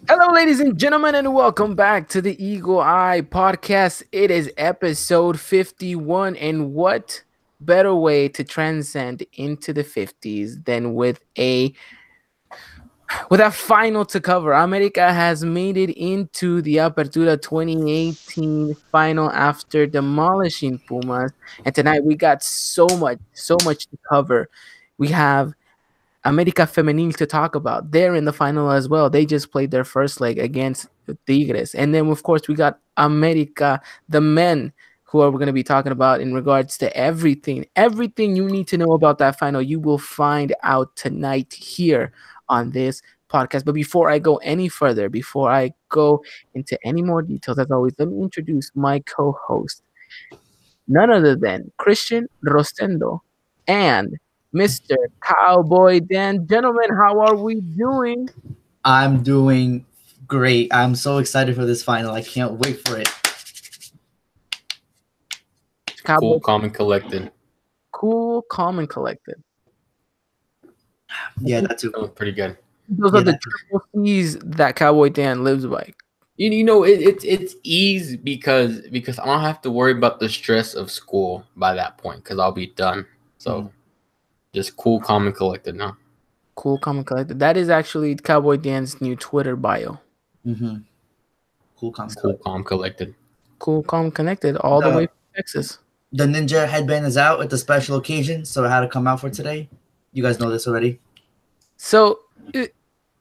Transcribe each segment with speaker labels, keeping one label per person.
Speaker 1: Hello, ladies and gentlemen, and welcome back to the Eagle Eye podcast. It is episode 51, and what better way to transcend into the 50s than with a final to cover? America has made it into the Apertura 2018 final after demolishing Pumas, and tonight we got so much to cover. We have América Femenil to talk about. They're in the final as well. They just played their first leg against Tigres. And then, of course, we got América, the men, who are we going to be talking about in regards to everything. Everything you need to know about that final, you will find out tonight here on this podcast. But before I go any further, before I go into any more details, as always, let me introduce my co host, none other than Christian Rostendo and Mr. Cowboy Dan. Gentlemen, how are we doing?
Speaker 2: I'm doing great. I'm so excited for this final. I can't wait for it.
Speaker 1: Cowboy,
Speaker 3: Cool, calm, and collected.
Speaker 1: cool, calm, and collected.
Speaker 2: Yeah, that too.
Speaker 3: That was pretty good.
Speaker 1: Those are the triple C's that Cowboy Dan lives by.
Speaker 3: It's ease because I don't have to worry about the stress of school by that point because I'll be done. So just cool, calm, and collected now.
Speaker 1: Cool, calm, and collected. That is actually Cowboy Dan's new Twitter bio.
Speaker 2: Mm-hmm. Cool,
Speaker 3: Calm, collected.
Speaker 1: Cool, calm, connected, all the way from Texas.
Speaker 2: The ninja headband is out. It's a special occasion, so it had to come out for today. You guys know this already.
Speaker 1: So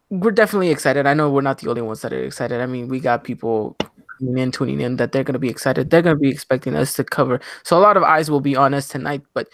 Speaker 1: we're definitely excited. I know we're not the only ones that are excited. I mean, we got people tuning in that they're going to be excited. They're going to be expecting us to cover. So a lot of eyes will be on us tonight, but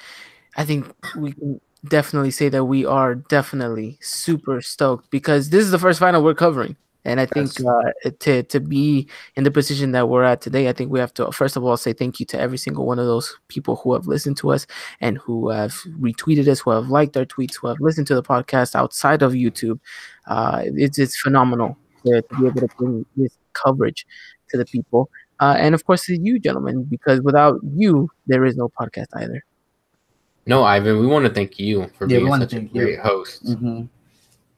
Speaker 1: I think we can definitely say that we are definitely super stoked because this is the first final we're covering. And I think to be in the position that we're at today, I think we have to, first of all, say thank you to every single one of those people who have listened to us and who have retweeted us, who have liked our tweets, who have listened to the podcast outside of YouTube. It's phenomenal to be able to bring this coverage to the people. And of course, to you, gentlemen, because without you, there is no podcast either.
Speaker 3: No, Ivan, we want to thank you for being such a great host.
Speaker 2: Mm-hmm.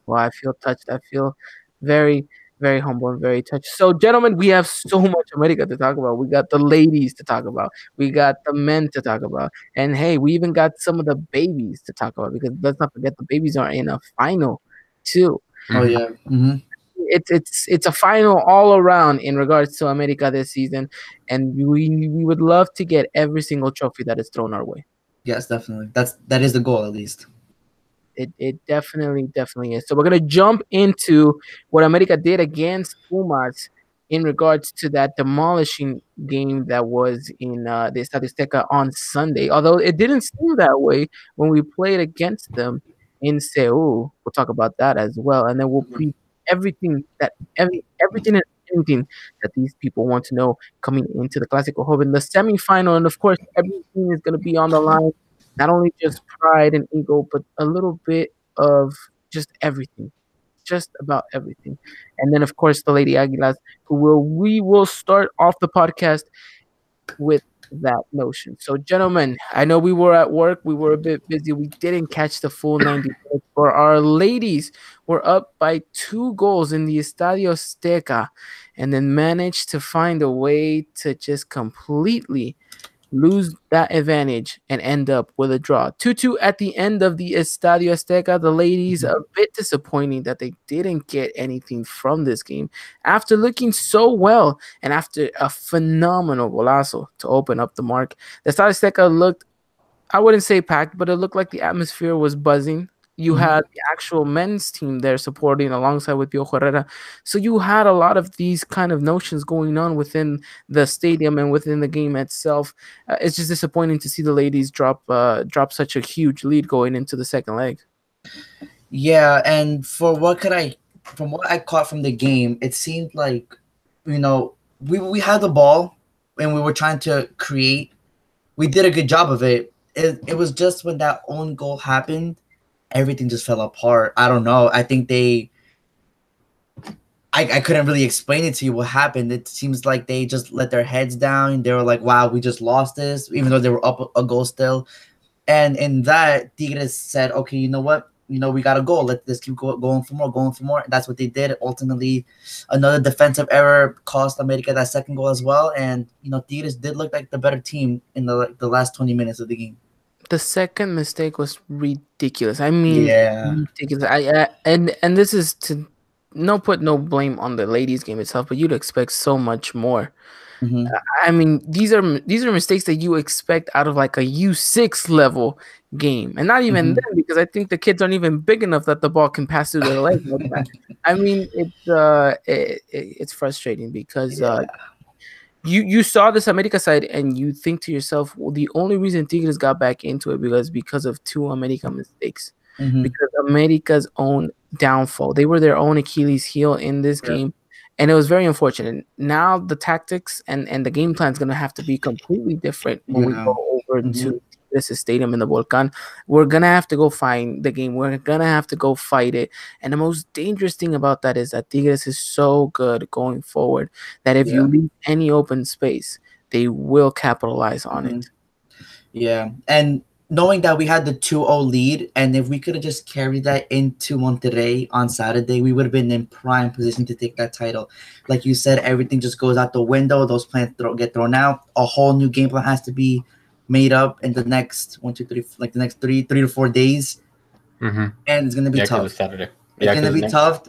Speaker 1: Well, I feel touched. I feel very, very humble and very touched. So, gentlemen, we have so much America to talk about. We got the ladies to talk about. We got the men to talk about. And hey, we even got some of the babies to talk about because let's not forget the babies are in a final too.
Speaker 2: Oh yeah. Mm-hmm.
Speaker 1: It's a final all around in regards to America this season, and we would love to get every single trophy that is thrown our way.
Speaker 2: Yes, definitely. That is the goal, at least.
Speaker 1: It definitely is. So we're gonna jump into what America did against Pumas in regards to that demolishing game that was in the Estadio Azteca on Sunday. Although it didn't seem that way when we played against them in Seoul. We'll talk about that as well, and then we'll preview everything and anything that these people want to know coming into the Clásico Hub in the semifinal, and of course everything is gonna be on the line. Not only just pride and ego, but a little bit of just everything, just about everything. And then, of course, the Lady Aguilas, we will start off the podcast with that notion. So, gentlemen, I know we were at work. We were a bit busy. We didn't catch the full 90 minutes. For our ladies, were up by 2 goals in the Estadio Azteca and then managed to find a way to just completely lose that advantage and end up with a draw. 2-2 at the end of the Estadio Azteca. The ladies a bit disappointing that they didn't get anything from this game after looking so well and after a phenomenal golazo to open up the mark. The Estadio Azteca looked, I wouldn't say packed, but it looked like the atmosphere was buzzing. You had the actual men's team there supporting alongside with Pio Herrera. So you had a lot of these kind of notions going on within the stadium and within the game itself. It's just disappointing to see the ladies drop such a huge lead going into the second leg.
Speaker 2: Yeah, and from what I caught from the game, it seemed like, we had the ball and we were trying to create. We did a good job of it. It was just when that own goal happened, everything just fell apart. I don't know. I think I couldn't really explain it to you what happened. It seems like they just let their heads down. They were like, wow, we just lost this, even though they were up a goal still. And in that, Tigres said, okay, you know what? we got a goal. Let's keep going for more, going for more. That's what they did. Ultimately, another defensive error cost America that second goal as well. And Tigres did look like the better team in the last 20 minutes of the game.
Speaker 1: The second mistake was ridiculous. I mean,
Speaker 2: Yeah.
Speaker 1: ridiculous. And this is to put no blame on the ladies' game itself, but you'd expect so much more.
Speaker 2: Hmm.
Speaker 1: I mean, these are mistakes that you expect out of like a U6 level game, and not even
Speaker 2: Hmm.
Speaker 1: then, because I think the kids aren't even big enough that the ball can pass through their legs like that. I mean, it's frustrating because
Speaker 2: Yeah.
Speaker 1: you saw this America side and you think to yourself, well, the only reason Tigres got back into it because of two America mistakes,
Speaker 2: Hmm.
Speaker 1: because America's own downfall. They were their own Achilles heel in this
Speaker 2: Yeah.
Speaker 1: game, and it was very unfortunate. Now the tactics and the game plan is going to have to be completely different when we
Speaker 2: Yeah.
Speaker 1: go over
Speaker 2: Hmm.
Speaker 1: to this stadium in the Volcan. We're gonna have to go find the game. We're gonna have to go fight it. And the most dangerous thing about that is that Tigres is so good going forward that if you
Speaker 2: Yeah.
Speaker 1: leave any open space, they will capitalize on
Speaker 2: Hmm.
Speaker 1: it.
Speaker 2: Yeah. And knowing that we had the 2-0 lead, and if we could have just carried that into Monterrey on Saturday, we would have been in prime position to take that title. Like you said, everything just goes out the window. Those plans get thrown out. A whole new game plan has to be made up in the next 1, 2, 3, like the next 3 to 4 days,
Speaker 3: Mm-hmm.
Speaker 2: and it's gonna be
Speaker 3: Yeah, because
Speaker 2: tough.
Speaker 3: it's Saturday.
Speaker 2: It's
Speaker 3: Yeah,
Speaker 2: gonna
Speaker 3: because
Speaker 2: be tough.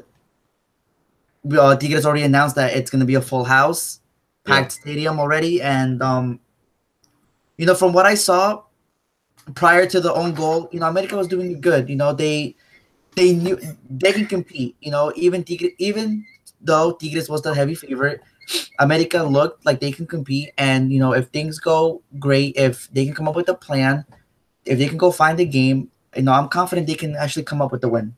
Speaker 2: Tigres already announced that it's gonna be a full house,
Speaker 3: yeah.
Speaker 2: packed stadium already, and from what I saw prior to the own goal, America was doing good. They knew they can compete. Even though Tigres was the heavy favorite, America looked like they can compete. And if things go great, if they can come up with a plan, if they can go find a game, I'm confident they can actually come up with the win.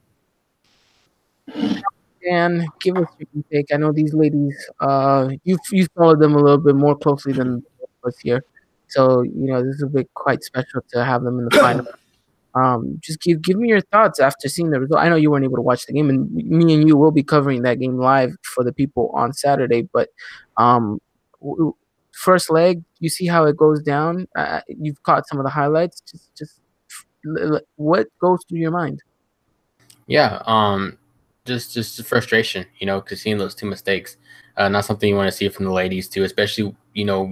Speaker 1: And give us your take. I know these ladies. You followed them a little bit more closely than us here, so this is a bit quite special to have them in the final. Just give me your thoughts after seeing the result. I know you weren't able to watch the game, and me and you will be covering that game live for the people on Saturday. But um, first leg, you see how it goes down. You've caught some of the highlights. Just what goes through your mind?
Speaker 3: Yeah, just the frustration, because seeing those two mistakes, not something you want to see from the ladies too, especially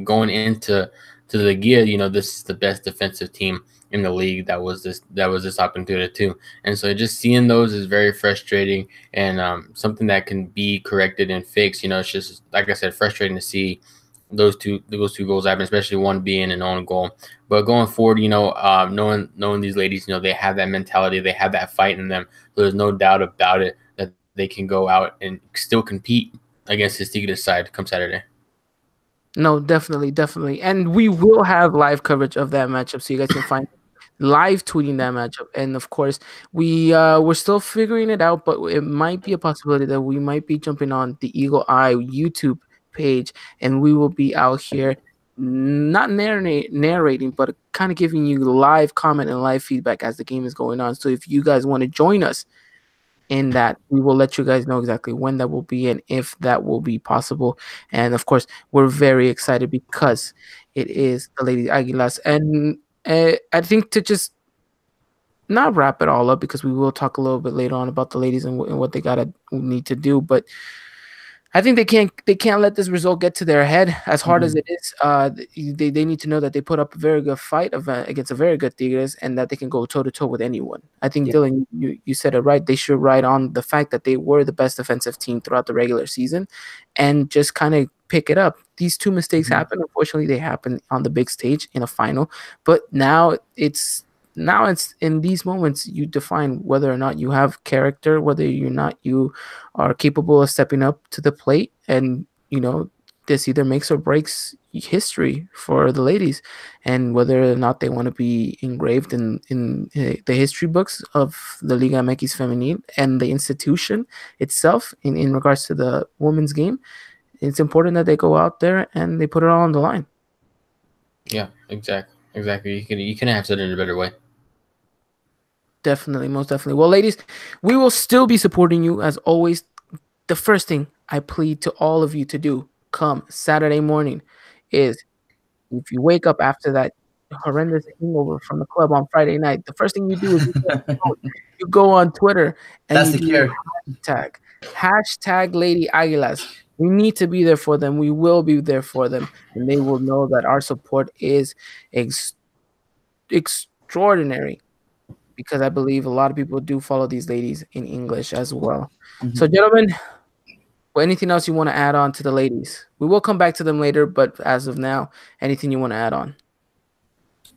Speaker 3: going into the Liga. This is the best defensive team in the league. That was this opportunity too, and so just seeing those is very frustrating and something that can be corrected and fixed. It's just like I said, frustrating to see those two goals happen, especially one being an own goal. But going forward, knowing these ladies, they have that mentality, they have that fight in them. So there's no doubt about it that they can go out and still compete against this Tigres side come Saturday.
Speaker 1: No, definitely, definitely. And we will have live coverage of that matchup so you guys can find live tweeting that matchup. And of course, we're still figuring it out, but it might be a possibility that we might be jumping on the Eagle Eye YouTube page and we will be out here not narrating, but kind of giving you live comment and live feedback as the game is going on. So if you guys want to join us in that, we will let you guys know exactly when that will be and if that will be possible. And of course, we're very excited because it is the Lady Aguilas. And I think to just not wrap it all up, because we will talk a little bit later on about the ladies and what they gotta need to do, but I think they can't let this result get to their head as hard as
Speaker 2: Mhm.
Speaker 1: it is. They need to know that they put up a very good fight against a very good Tigres and that they can go toe to toe with anyone. I think
Speaker 2: Yeah.
Speaker 1: Dylan, you said it right. They should ride on the fact that they were the best defensive team throughout the regular season, and just kind of pick it up. These two mistakes
Speaker 2: Mhm.
Speaker 1: happen. Unfortunately, they happen on the big stage in a final, but now it's in these moments you define whether or not you have character, whether you're not you are capable of stepping up to the plate, and this either makes or breaks history for the ladies, and whether or not they want to be engraved in the history books of the Liga MX Femenil and the institution itself in regards to the women's game. It's important that they go out there and they put it all on the line.
Speaker 3: Yeah, exactly. You can have said it in a better way.
Speaker 1: Definitely, most definitely. Well, ladies, we will still be supporting you as always. The first thing I plead to all of you to do come Saturday morning is, if you wake up after that horrendous hangover from the club on Friday night, the first thing you do is you go on Twitter and
Speaker 2: That's
Speaker 1: you
Speaker 2: the
Speaker 1: do
Speaker 2: cure.
Speaker 1: hashtag Lady Aguilas. We need to be there for them. We will be there for them, and they will know that our support is extraordinary, because I believe a lot of people do follow these ladies in English as well. So, gentlemen, anything else you want to add on to the ladies? We will come back to them later, but as of now, anything you want to add on?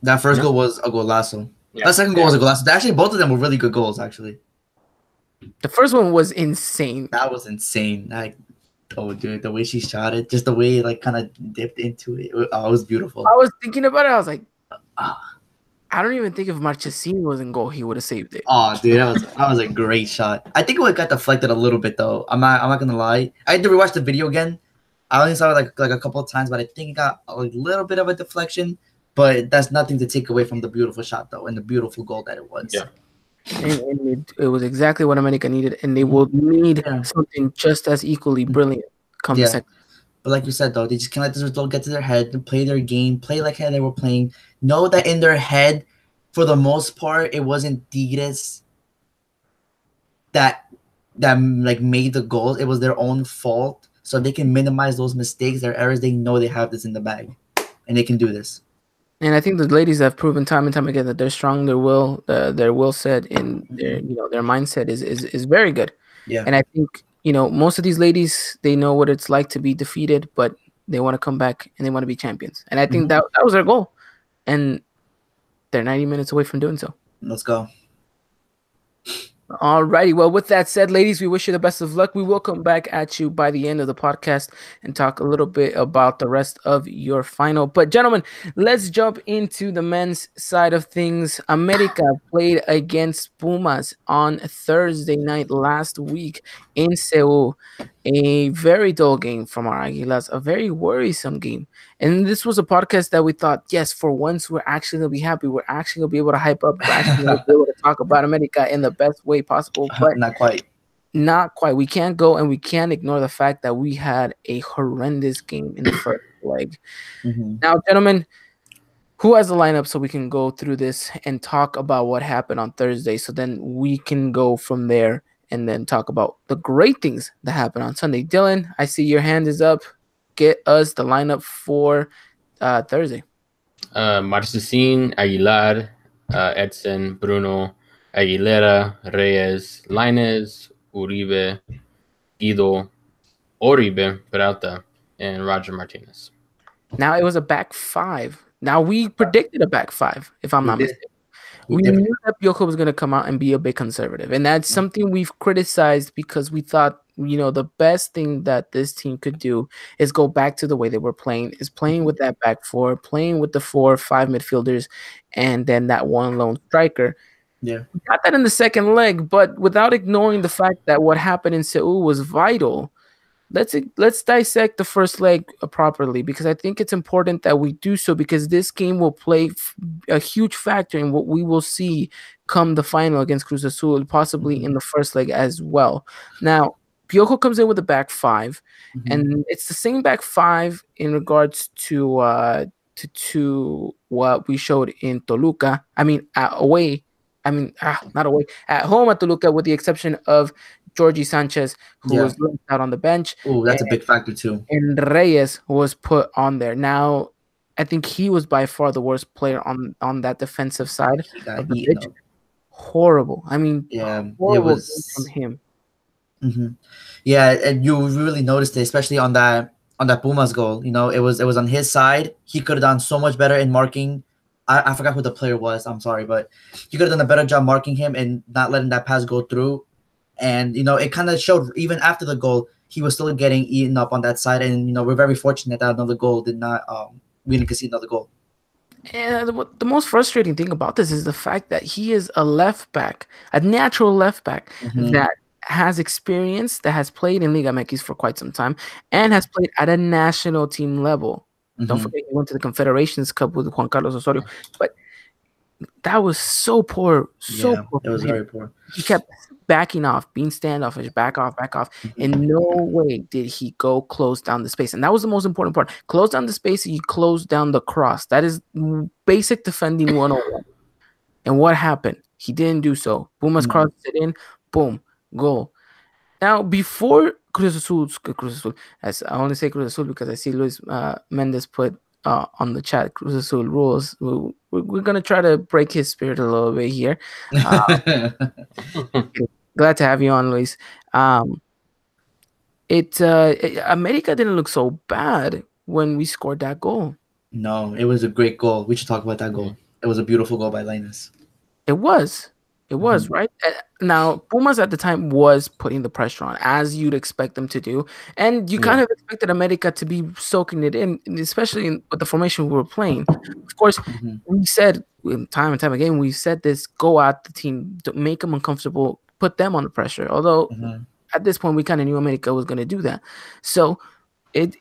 Speaker 2: That first
Speaker 3: No.
Speaker 2: goal was a golazo.
Speaker 3: Yeah.
Speaker 2: That second goal was a golazo. Actually, both of them were really good goals. Actually,
Speaker 1: The first one was insane.
Speaker 2: that was insane. Like, oh, dude, the way she shot it, just the way it, like, kind of dipped into it. It was beautiful.
Speaker 1: I was thinking about it. I was like,
Speaker 2: Ah.
Speaker 1: I don't even think if Marchesini was in goal, he would have saved it.
Speaker 2: Oh, dude, that was a great shot. I think it got deflected a little bit though. I'm not gonna lie. I had to rewatch the video again. I only saw it like a couple of times, but I think it got a little bit of a deflection. But that's nothing to take away from the beautiful shot though, and the beautiful goal that it was.
Speaker 3: Yeah.
Speaker 1: And it was exactly what America needed, and they will need something just as equally brilliant come second.
Speaker 2: But like you said though, they just can't let this result get to their head and play their game, play like how they were playing. Know that in their head, for the most part, it wasn't Tigres that like made the goals. It was their own fault. So they can minimize those mistakes, their errors. They know they have this in the bag, and they can do this.
Speaker 1: And I think the ladies have proven time and time again that they're strong. Their will set, and their mindset is very good.
Speaker 2: Yeah.
Speaker 1: And I think most of these ladies, they know what it's like to be defeated, but they want to come back and they want to be champions. And I think that was their goal, and they're 90 minutes away from doing so.
Speaker 2: Let's go.
Speaker 1: Alrighty. Well, with that said, ladies, we wish you the best of luck. We will come back at you by the end of the podcast and talk a little bit about the rest of your final. But gentlemen, let's jump into the men's side of things. America played against Pumas on Thursday night last week in Seoul. A very dull game from our Aguilas, a very worrisome game. And this was a podcast that we thought, yes, for once, we're actually going to be happy. We're actually going to be able to hype up. We're actually going to be able to talk about America in the best way possible. But
Speaker 2: not quite.
Speaker 1: Not quite. We can't go and we can't ignore the fact that we had a horrendous game in the first leg. Now, gentlemen, who has the lineup so we can go through this and talk about what happened on Thursday, so then we can go from there and then talk about the great things that happened on Sunday. Dylan, I see your hand is up. Get us the lineup for Thursday.
Speaker 3: Marchesín, Aguilar, Edson, Bruno, Aguilera, Reyes, Lainez, Uribe, Guido, Oribe, Peralta, and Roger Martinez.
Speaker 1: Now, it was a back five. Now, we predicted a back five, if I'm not mistaken. We knew that Piojo was going to come out and be a bit conservative. And that's something we've criticized because we thought, the best thing that this team could do is go back to the way they were playing, is playing with that back four, playing with the 4 or 5 midfielders, and then that one lone striker.
Speaker 2: Yeah.
Speaker 1: We got that in the second leg, but without ignoring the fact that what happened in Seoul was vital. Let's dissect the first leg properly, because I think it's important that we do so, because this game will play a huge factor in what we will see come the final against Cruz Azul, possibly in the first leg as well. Now, Piojo comes in with a back five, and it's the same back five in regards to what we showed in Toluca. I mean, not away, at home at Toluca, with the exception of Georgie Sanchez, who was left out on the bench.
Speaker 2: Oh, that's a big factor too.
Speaker 1: And Reyes was put on there. Now, I think he was by far the worst player on that defensive side of the pitch. Horrible. I mean, horrible, it was from him.
Speaker 2: Yeah, and you really noticed it, especially on that Pumas goal. It was on his side. He could have done so much better in marking. I forgot who the player was. I'm sorry, but he could have done a better job marking him and not letting that pass go through. And it kind of showed even after the goal, he was still getting eaten up on that side. And we're very fortunate that another goal did not. We didn't concede another goal.
Speaker 1: And the most frustrating thing about this is the fact that he is a left back, a natural left back that has experience, that has played in Liga MX for quite some time, and has played at a national team level. Don't forget, he went to the Confederations Cup with Juan Carlos Osorio. But That was so
Speaker 2: Yeah,
Speaker 1: poor
Speaker 2: it
Speaker 1: from
Speaker 2: was
Speaker 1: him.
Speaker 2: very poor.
Speaker 1: He kept backing off, being standoffish, back off, back off. In no way did he go close down the space. And that was the most important part. Close down the space, you close down the cross. That is basic defending 101. And what happened? He didn't do so. Pumas
Speaker 2: No.
Speaker 1: crossed it in, boom, goal. Now, before Cruz Azul, as I only say Cruz Azul because I see Luis Mendez put on the chat Cruz Azul rules. We're going to try to break his spirit a little bit here. Uh, Glad to have you on, Luis. Um, America didn't look so bad when we scored that goal.
Speaker 2: No, it was a great goal. We should talk about that goal. It was a beautiful goal by Linus.
Speaker 1: It was. It was, right? Now, Pumas at the time was putting the pressure on, as you'd expect them to do. And you kind of expected America to be soaking it in, especially with the formation we were playing. Of course, we said time and time again, we said this, go at the team, make them uncomfortable, put them under pressure. Although at this point, we kind of knew America was going to do that. So it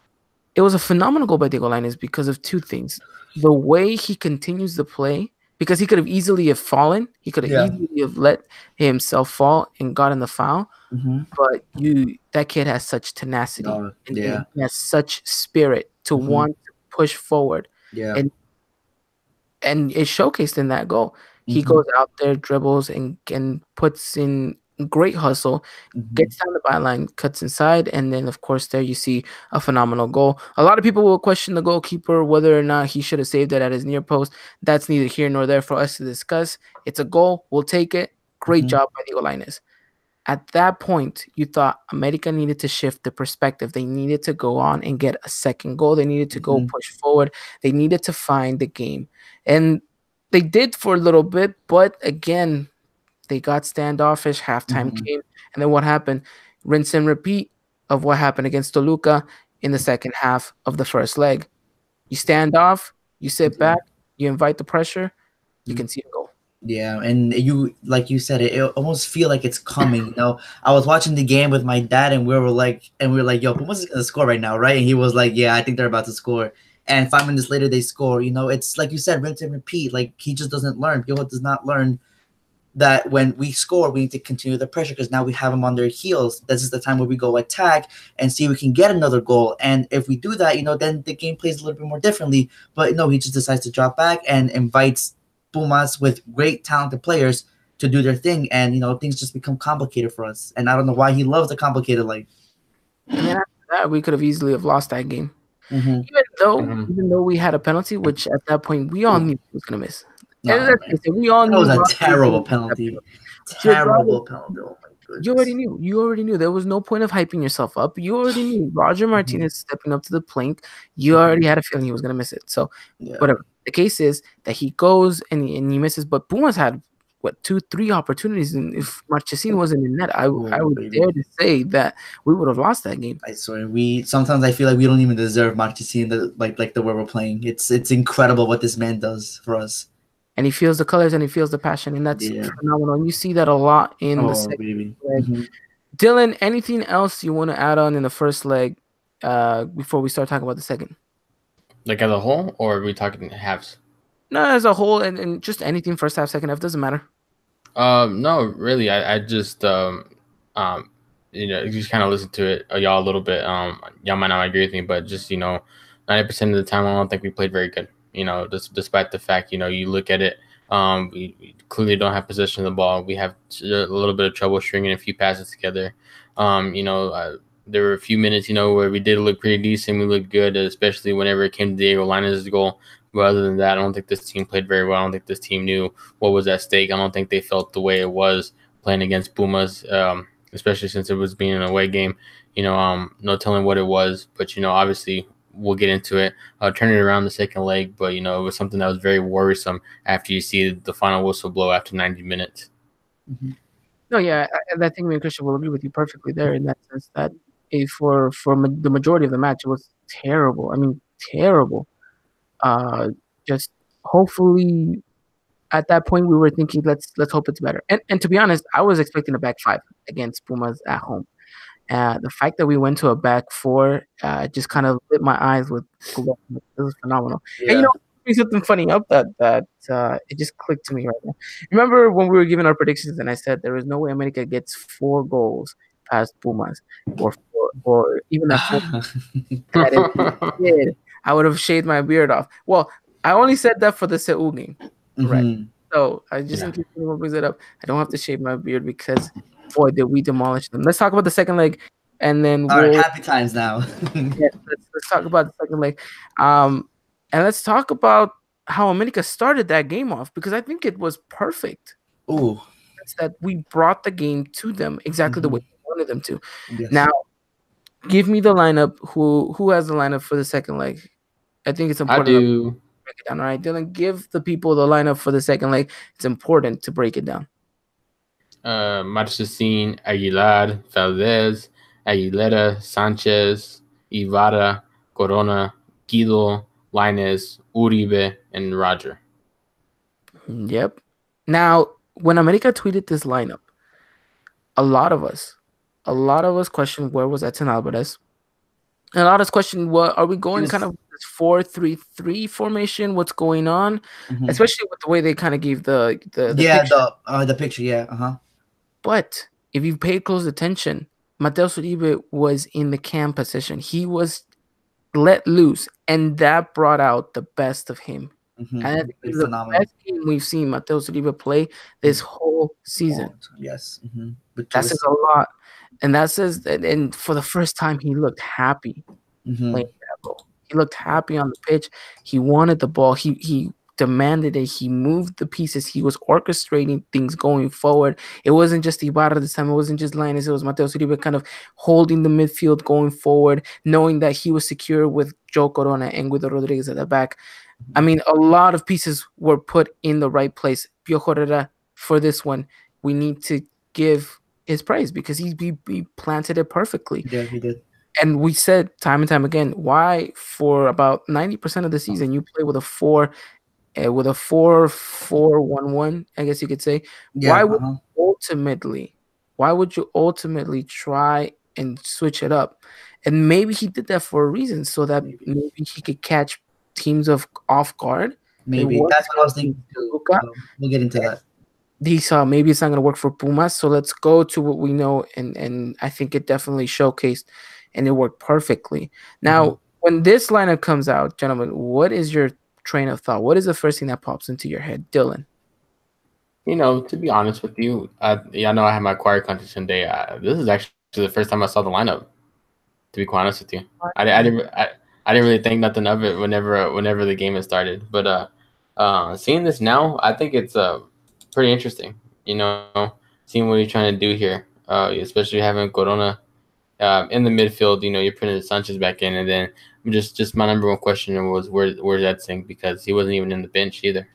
Speaker 1: was a phenomenal goal by Diego Lainez because of two things. The way he continues to play, because he could have easily have fallen. He could have easily have let himself fall and gotten the foul. But that kid has such tenacity. And he has such spirit to want to push forward. And it's showcased in that goal. He goes out there, dribbles, and puts in great hustle, gets down the byline, cuts inside, and then, of course, there you see a phenomenal goal. A lot of people will question the goalkeeper, whether or not he should have saved it at his near post. That's neither here nor there for us to discuss. It's a goal. We'll take it. Great job by Diego Lainez. At that point, you thought America needed to shift the perspective. They needed to go on and get a second goal. They needed to go push forward. They needed to find the game. And they did for a little bit, but again, they got standoffish. Halftime came, and then what happened? Rinse and repeat of what happened against Toluca in the second half of the first leg. You stand off, you sit back, you invite the pressure, you can see a goal.
Speaker 2: Yeah, and you, like you said, it almost feel like it's coming. You know, I was watching the game with my dad, and we were like, "Yo, Pumas is gonna score right now, right?" And he was like, "Yeah, I think they're about to score." And 5 minutes later, they score. You know, it's like you said, rinse and repeat. Like he just doesn't learn. Pio does not learn that when we score, we need to continue the pressure because now we have them on their heels. This is the time where we go attack and see if we can get another goal. And if we do that, you know, then the game plays a little bit more differently. But no, he just decides to drop back and invites Pumas with great talented players to do their thing. And, you know, things just become complicated for us. And I don't know why he loves the complicated life.
Speaker 1: And then after that, we could have easily have lost that game. Even though we had a penalty, which at that point we all knew he was going to miss.
Speaker 2: No,
Speaker 1: we all knew
Speaker 2: that was a terrible penalty. Terrible penalty. Oh my goodness.
Speaker 1: You already knew. There was no point of hyping yourself up. You already knew. Roger Martinez stepping up to the plate. You already had a feeling he was going to miss it. So whatever. The case is that he goes and he misses. But Pumas had, 2-3 opportunities. And if Marchesín wasn't in net, I would dare to say that we would have lost that game.
Speaker 2: I swear. Sometimes I feel like we don't even deserve Marchesín like the way we're playing. It's incredible what this man does for us.
Speaker 1: And he feels the colors and he feels the passion, and that's phenomenal. And you see that a lot in the second leg. Dylan, anything else you want to add on in the first leg before we start talking about the second?
Speaker 3: Like as a whole, or are we talking halves?
Speaker 1: No, as a whole, and just anything first half, second half, doesn't matter.
Speaker 3: No, really. I just you know, just kind of listen to it, y'all a little bit. Y'all might not agree with me, but just, you know, 90% of the time, I don't think we played very good. You know, despite the fact, you know, you look at it, we clearly don't have possession of the ball. We have a little bit of trouble stringing a few passes together. You know, there were a few minutes, you know, where we did look pretty decent. We looked good, especially whenever it came to Diego Lainez's goal. But other than that, I don't think this team played very well. I don't think this team knew what was at stake. I don't think they felt the way it was playing against Pumas, especially since it was being an away game. You know, no telling what it was. But, you know, obviously we'll get into it. Turn it around the second leg. But, you know, it was something that was very worrisome after you see the final whistle blow after 90 minutes.
Speaker 1: No, yeah, I think me and Christian will agree with you perfectly there in that sense that for the majority of the match, it was terrible. I mean, terrible. Just hopefully at that point we were thinking let's hope it's better. And to be honest, I was expecting a back five against Pumas at home. The fact that we went to a back four just kind of lit my eyes with it was phenomenal. And you know, bring something funny up that it just clicked to me right now. Remember when we were giving our predictions and I said there is no way America gets 4 goals past Pumas or even at 4, that if we did, I would have shaved my beard off. Well, I only said that for the Seoul game, right?
Speaker 2: Mhm.
Speaker 1: So I just in case anyone brings it up, I don't have to shave my beard because boy did we demolish them. Let's talk about the second leg, and then
Speaker 2: All right,
Speaker 1: we'll
Speaker 2: happy times now.
Speaker 1: let's talk about the second leg, and let's talk about how America started that game off because I think it was perfect.
Speaker 2: Ooh,
Speaker 1: It's that we brought the game to them exactly the way we wanted them to.
Speaker 2: yes.
Speaker 1: Now, give me the lineup. Who has the lineup for the second leg? I think it's
Speaker 3: I
Speaker 1: important to
Speaker 3: do.
Speaker 1: break it down. All right, Dylan, give the people the lineup for the second leg. It's important to break it down.
Speaker 3: Marchesín, Aguilar, Valdez, Aguilera, Sanchez, Ibarra, Corona, Guido, Lainez, Uribe, and Roger.
Speaker 1: Yep. Now, when America tweeted this lineup, a lot of us questioned where was Edson Alvarez. And a lot of us questioned, what are we going kind of this 4-3-3 formation? What's going on? Especially with the way they kind of gave the picture.
Speaker 2: The picture, yeah,
Speaker 1: But if you paid close attention, Mateus Uribe was in the cam position. He was let loose, and that brought out the best of him. And I think it's the best game we've seen Mateus Uribe play this whole season.
Speaker 2: Yes.
Speaker 1: That says a lot. And that says that, and for the first time, he looked happy playing that ball. He looked happy on the pitch. He wanted the ball. He demanded it. He moved the pieces. He was orchestrating things going forward. It wasn't just Ibarra this time. It wasn't just Lainez. It was Mateus Uribe kind of holding the midfield going forward, knowing that he was secure with Joe Corona and Guido Rodriguez at the back. I mean, a lot of pieces were put in the right place. Piojo Herrera, for this one, we need to give his praise because he planted it perfectly.
Speaker 2: Yeah, he did.
Speaker 1: And we said time and time again, why for about 90% of the season you play with a 4-4-1-1, I guess you could say.
Speaker 2: Yeah,
Speaker 1: Why would you ultimately try and switch it up? And maybe he did that for a reason, so that maybe he could catch teams off guard.
Speaker 2: Maybe that's what I was thinking too. We'll get into that.
Speaker 1: He saw maybe it's not going to work for Pumas, so let's go to what we know, and I think it definitely showcased, and it worked perfectly. Now, when this lineup comes out, gentlemen, what is your train of thought? What is the first thing that pops into your head, Dylan?
Speaker 3: To be honest with you, I know I had my choir competition day. This is actually the first time I saw the lineup. To be quite honest with you, I didn't really think nothing of it whenever the game had started. But seeing this now, I think it's pretty interesting. Seeing what you're trying to do here, especially having Corona in the midfield. You're putting Sanchez back in, and then just my number one question was where's Edson, because he wasn't even in the bench either.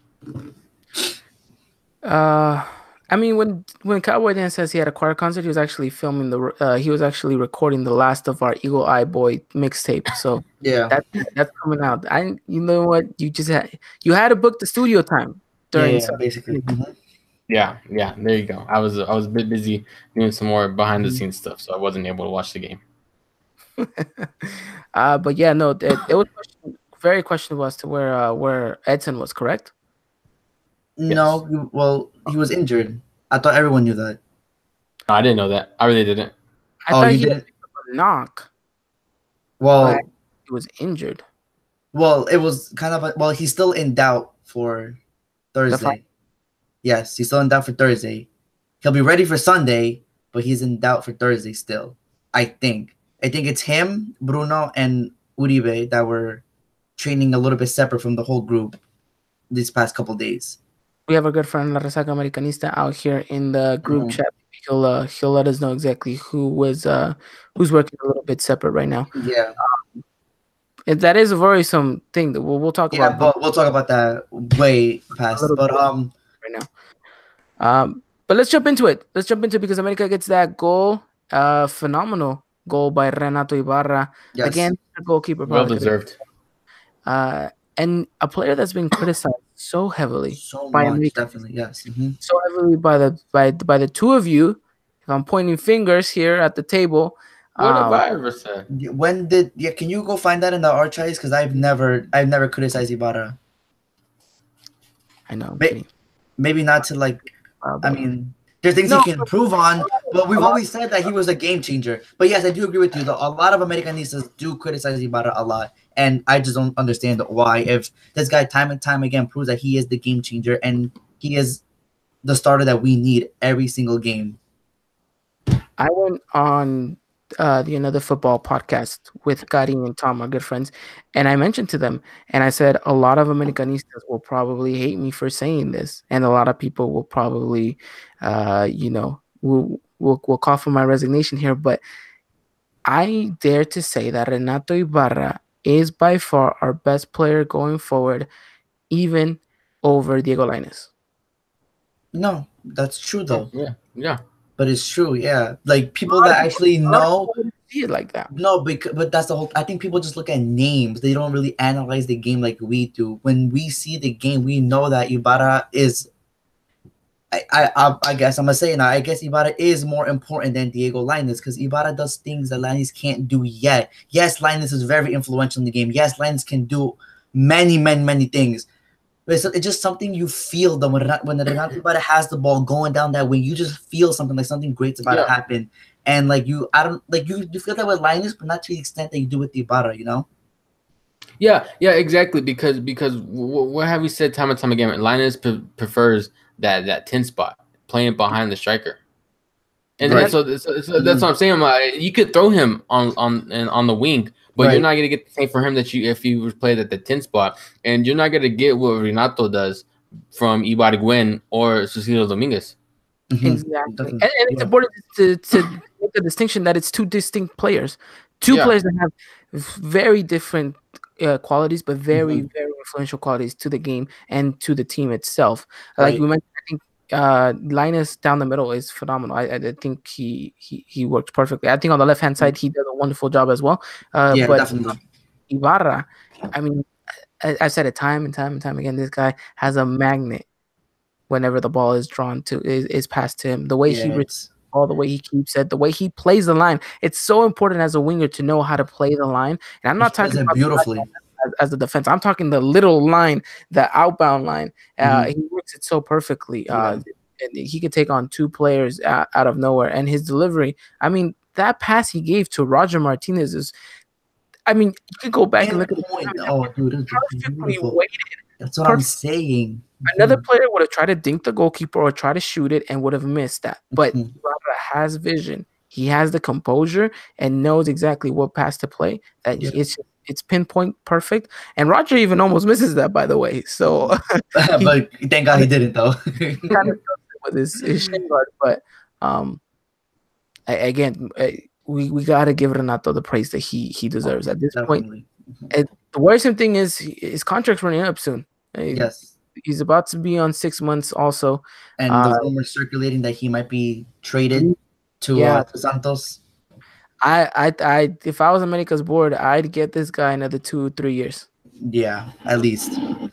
Speaker 1: I mean, when Cowboy Dan says he had a choir concert, he was actually filming he was actually recording the last of our Eagle Eye Boy mixtape. So
Speaker 2: yeah,
Speaker 1: that's coming out. You know what? You had to book the studio time during.
Speaker 2: Yeah, basically.
Speaker 3: Yeah, there you go. I was a bit busy doing some more behind the scenes stuff, so I wasn't able to watch the game.
Speaker 1: But yeah, no, it was very questionable as to where Edson was, correct?
Speaker 2: No, well, he was injured. I thought everyone knew that.
Speaker 3: No, I didn't know that. I really didn't.
Speaker 1: I thought he had a knock.
Speaker 2: Well,
Speaker 1: he was injured.
Speaker 2: Well, it was kind of he's still in doubt for Thursday. Yes, he's still in doubt for Thursday. He'll be ready for Sunday, but he's in doubt for Thursday still. I think it's him, Bruno, and Uribe that were training a little bit separate from the whole group these past couple days.
Speaker 1: We have a good friend, La Resaca Americanista, out here in the group chat. He'll let us know exactly who's working a little bit separate right now.
Speaker 2: Yeah.
Speaker 1: That is a worrisome thing that we'll talk about.
Speaker 2: Yeah, but we'll talk about that way past. But
Speaker 1: right now. But let's jump into it. Because America gets that goal, phenomenal goal by Renato Ibarra.
Speaker 2: Yes.
Speaker 1: Again, goalkeeper.
Speaker 3: Well deserved.
Speaker 1: And a player that's been criticized so heavily
Speaker 2: by America, definitely, yes.
Speaker 1: So heavily by the two of you. If I'm pointing fingers here at the table.
Speaker 3: What have I ever said?
Speaker 2: Can you go find that in the archives? Because I've never criticized Ibarra.
Speaker 1: I know I'm
Speaker 2: May-
Speaker 1: getting
Speaker 2: Maybe not to like. I
Speaker 1: but
Speaker 2: mean, there's things he
Speaker 1: no,
Speaker 2: can improve on, but
Speaker 1: a
Speaker 2: we've
Speaker 1: lot.
Speaker 2: always said that he was a game changer. But yes, I do agree with you. A lot of Americanistas do criticize Ibarra a lot, and I just don't understand why. If this guy time and time again proves that he is the game changer and he is the starter that we need every single game.
Speaker 1: I went on the Another Football podcast with Gary and Tom, our good friends, and I mentioned to them, and I said a lot of Americanistas will probably hate me for saying this, and a lot of people will probably, will call for my resignation here, but I dare to say that Renato Ibarra is by far our best player going forward, even over Diego Lainez.
Speaker 2: No, that's true
Speaker 3: Oh,
Speaker 2: though.
Speaker 3: yeah.
Speaker 2: But it's true, yeah. Like
Speaker 1: A
Speaker 2: people
Speaker 1: lot of
Speaker 2: that
Speaker 1: people,
Speaker 2: actually
Speaker 1: a lot of
Speaker 2: know.
Speaker 1: people wouldn't see it like that.
Speaker 2: No, but that's the whole. I think people just look at names. They don't really analyze the game like we do. When we see the game, we know that Ibarra is. I guess I'm gonna say it now. I guess Ibarra is more important than Diego Lainez because Ibarra does things that Lainez can't do yet. Yes, Lainez is very influential in the game. Yes, Lainez can do many things. But it's just something you feel that when Renato Ibarra has the ball going down that way, you just feel something like something great's about to happen. And like I don't like you feel that with Linus, but not to the extent that you do with Ibarra, you know?
Speaker 3: Yeah, exactly. Because what have we said time and time again? Linus prefers that 10 spot, playing behind the striker, and
Speaker 2: Right.
Speaker 3: so that's what I'm saying. You could throw him on the wing, but you're not gonna get the same for him that you if you played at the 10 spot, and you're not gonna get what Renato does from Ibargüen or Cecilio Dominguez.
Speaker 1: Exactly. And it's important to make the distinction that it's two distinct players. Two players that have very different qualities, but very, very influential qualities to the game and to the team itself. Like we mentioned, I think Linus down the middle is phenomenal. I think he works perfectly. I think on the left-hand side, he does a wonderful job as well.
Speaker 2: Yeah,
Speaker 1: but
Speaker 2: definitely.
Speaker 1: Ibarra, I mean, I've said it time and time again, this guy has a magnet whenever the ball is drawn to is passed to him. The way he all the way he keeps it, the way he plays the line. It's so important as a winger to know how to play the line. And I'm not talking about
Speaker 2: beautifully
Speaker 1: as a defense. I'm talking the little line, the outbound line. He works it so perfectly. And he could take on two players out of nowhere. And his delivery, I mean, that pass he gave to Roger Martinez is, I mean, you could go back and look at
Speaker 2: it. Oh, dude, it's beautiful.
Speaker 1: weighted.
Speaker 2: That's what I'm saying.
Speaker 1: Another player would have tried to dink the goalkeeper or try to shoot it and would have missed that. But Ibarra has vision. He has the composure and knows exactly what pass to play. That it's pinpoint perfect. And Roger even almost misses that, by the way. So,
Speaker 2: but thank God he didn't, though.
Speaker 1: He kind of with his shin guard. But again, we gotta give Renato the praise that he deserves at this point. The worrisome thing is his contract's running up soon.
Speaker 2: Yes.
Speaker 1: He's about to be on 6 months also.
Speaker 2: And the rumors circulating that he might be traded to Santos.
Speaker 1: I if I was America's board, I'd get this guy another 2-3 years.
Speaker 2: Yeah, at least two.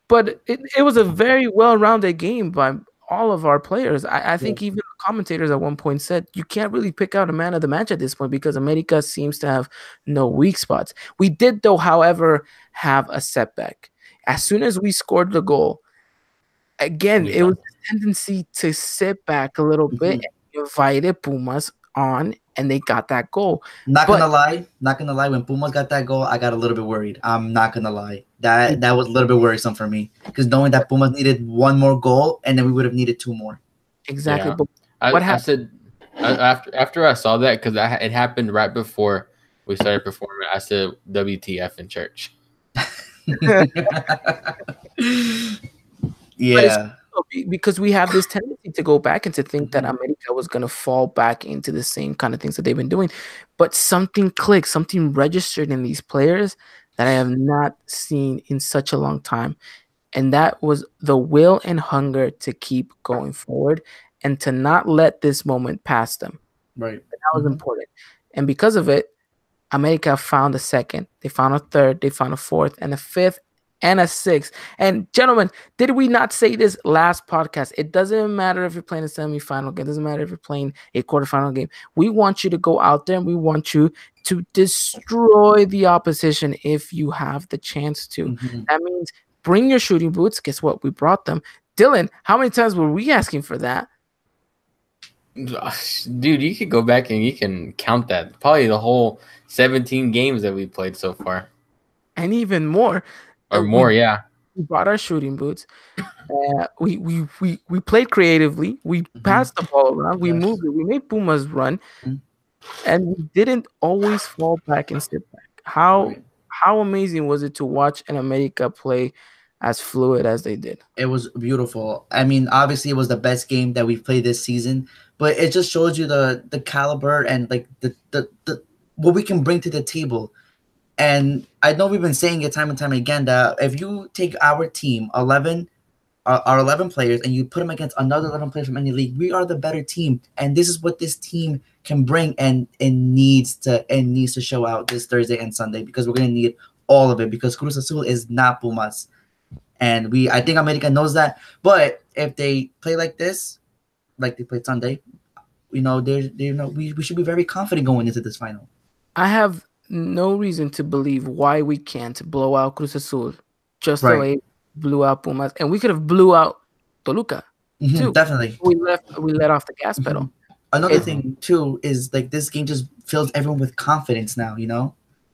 Speaker 1: But it was a very well-rounded game by all of our players. I think even the commentators at one point said you can't really pick out a man of the match at this point because America seems to have no weak spots. We did, though, however, have a setback. As soon as we scored the goal, again, it was a tendency to sit back a little bit and invited Pumas on, and they got that goal.
Speaker 2: Not gonna lie, when Pumas got that goal, I got a little bit worried. I'm not gonna lie. That was a little bit worrisome for me because knowing that Pumas needed one more goal and then we would have needed two more.
Speaker 1: Exactly.
Speaker 3: Yeah.
Speaker 1: But
Speaker 3: what happened? I said after I saw that because it happened right before we started performing. I said WTF in church.
Speaker 2: Yeah.
Speaker 1: Because we have this tendency to go back and to think that America was going to fall back into the same kind of things that they've been doing. But something clicked, something registered in these players that I have not seen in such a long time. And that was the will and hunger to keep going forward and to not let this moment pass them.
Speaker 2: Right.
Speaker 1: And that was important. And because of it, America found a second, they found a third, they found a fourth, and a fifth. and a 6. And gentlemen, did we not say this last podcast? It doesn't matter if you're playing a semifinal game. It doesn't matter if you're playing a quarterfinal game. We want you to go out there and we want you to destroy the opposition if you have the chance to.
Speaker 2: Mhm.
Speaker 1: That means bring your shooting boots. Guess what? We brought them. Dylan, how many times were we asking for that?
Speaker 3: Dude, you could go back and you can count that. Probably the whole 17 games that we played so far.
Speaker 1: And even more.
Speaker 3: Or more, yeah.
Speaker 1: We brought our shooting boots. We played creatively. We passed the ball around. We moved it. We made Pumas run. And we didn't always fall back and sit back. How amazing was it to watch an America play as fluid as they did?
Speaker 2: It was beautiful. I mean, obviously, it was the best game that we've played this season, but it just shows you the caliber and like the what we can bring to the table. And I know we've been saying it time and time again that if you take our team, our 11 players, and you put them against another 11 players from any league, we are the better team. And this is what this team can bring, and it needs to show out this Thursday and Sunday, because we're gonna need all of it, because Cruz Azul is not Pumas. And I think America knows that. But if they play like this, like they played Sunday, we should be very confident going into this final.
Speaker 1: I have no reason to believe why we can't blow out Cruz Azul just the way we blew out Pumas, and we could have blew out Toluca too.
Speaker 2: Definitely,
Speaker 1: we let off the gas pedal.
Speaker 2: Another thing too is like this game just fills everyone with confidence now,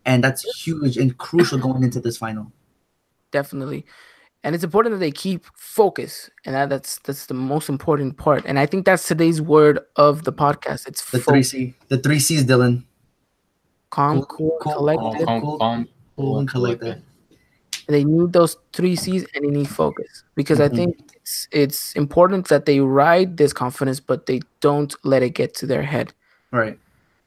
Speaker 2: and that's huge and crucial going into this final.
Speaker 1: Definitely. And it's important that they keep focus, and that's the most important part. And I think that's today's word of the podcast. It's
Speaker 2: the focus. The 3 C's, Dylan.
Speaker 1: Calm, cool, collected.
Speaker 3: Calm, cool, and collected.
Speaker 1: They need those 3 C's, and they need focus, because I think it's important that they ride this confidence, but they don't let it get to their head.
Speaker 2: Right.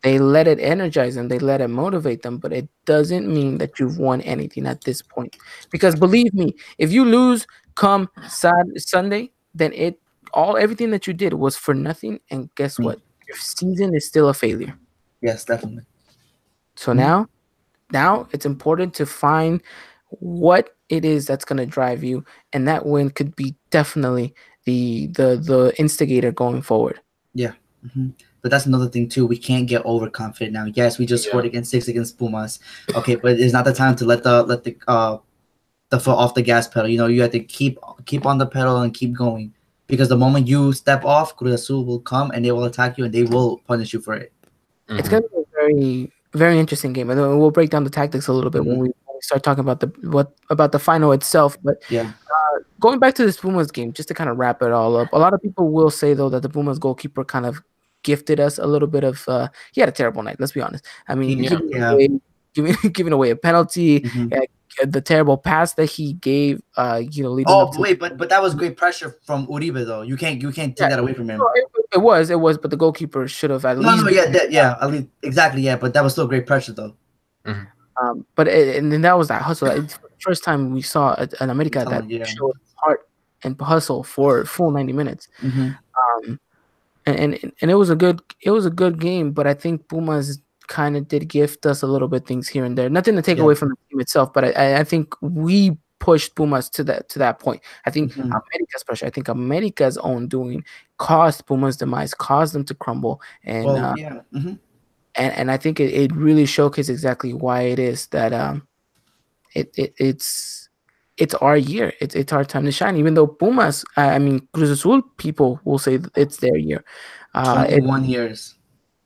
Speaker 1: They let it energize them. They let it motivate them, but it doesn't mean that you've won anything at this point. Because believe me, if you lose come Sunday, then everything that you did was for nothing. And guess what? Your season is still a failure.
Speaker 2: Yes, definitely.
Speaker 1: So now it's important to find what it is that's going to drive you, and that win could be definitely the instigator going forward.
Speaker 2: Yeah. But that's another thing too. We can't get overconfident now. Yes, we just scored against 6 against Pumas. Okay, but it's not the time to let the foot off the gas pedal. You have to keep on the pedal and keep going, because the moment you step off, Cruz Azul will come and they will attack you and they will punish you for it.
Speaker 1: It's going to be a very, very interesting game. And we'll break down the tactics a little bit when we start talking about the final itself. But going back to this Pumas game, just to kind of wrap it all up, a lot of people will say though that the Pumas goalkeeper kind of gifted us a little bit of he had a terrible night, let's be honest. I mean, giving away a penalty, the terrible pass that he gave, leading up to
Speaker 2: but that was great pressure from Uribe though. You can't take that away from him.
Speaker 1: No, it was, but the goalkeeper should have at least
Speaker 2: at least exactly, but that was still great pressure though.
Speaker 1: But and then that was that hustle. It's the first time we saw an America that showed heart and hustle for full 90 minutes. And it was a good game, but I think Pumas kind of did gift us a little bit things here and there. Nothing to take away from the team itself, but I think we pushed Pumas to that point. I think America's pressure, I think America's own doing caused Pumas' demise, caused them to crumble, and and I think it really showcased exactly why it is that it's our year. It's our time to shine. Even though Pumas, Cruz Azul people will say it's their year.
Speaker 2: 21 years.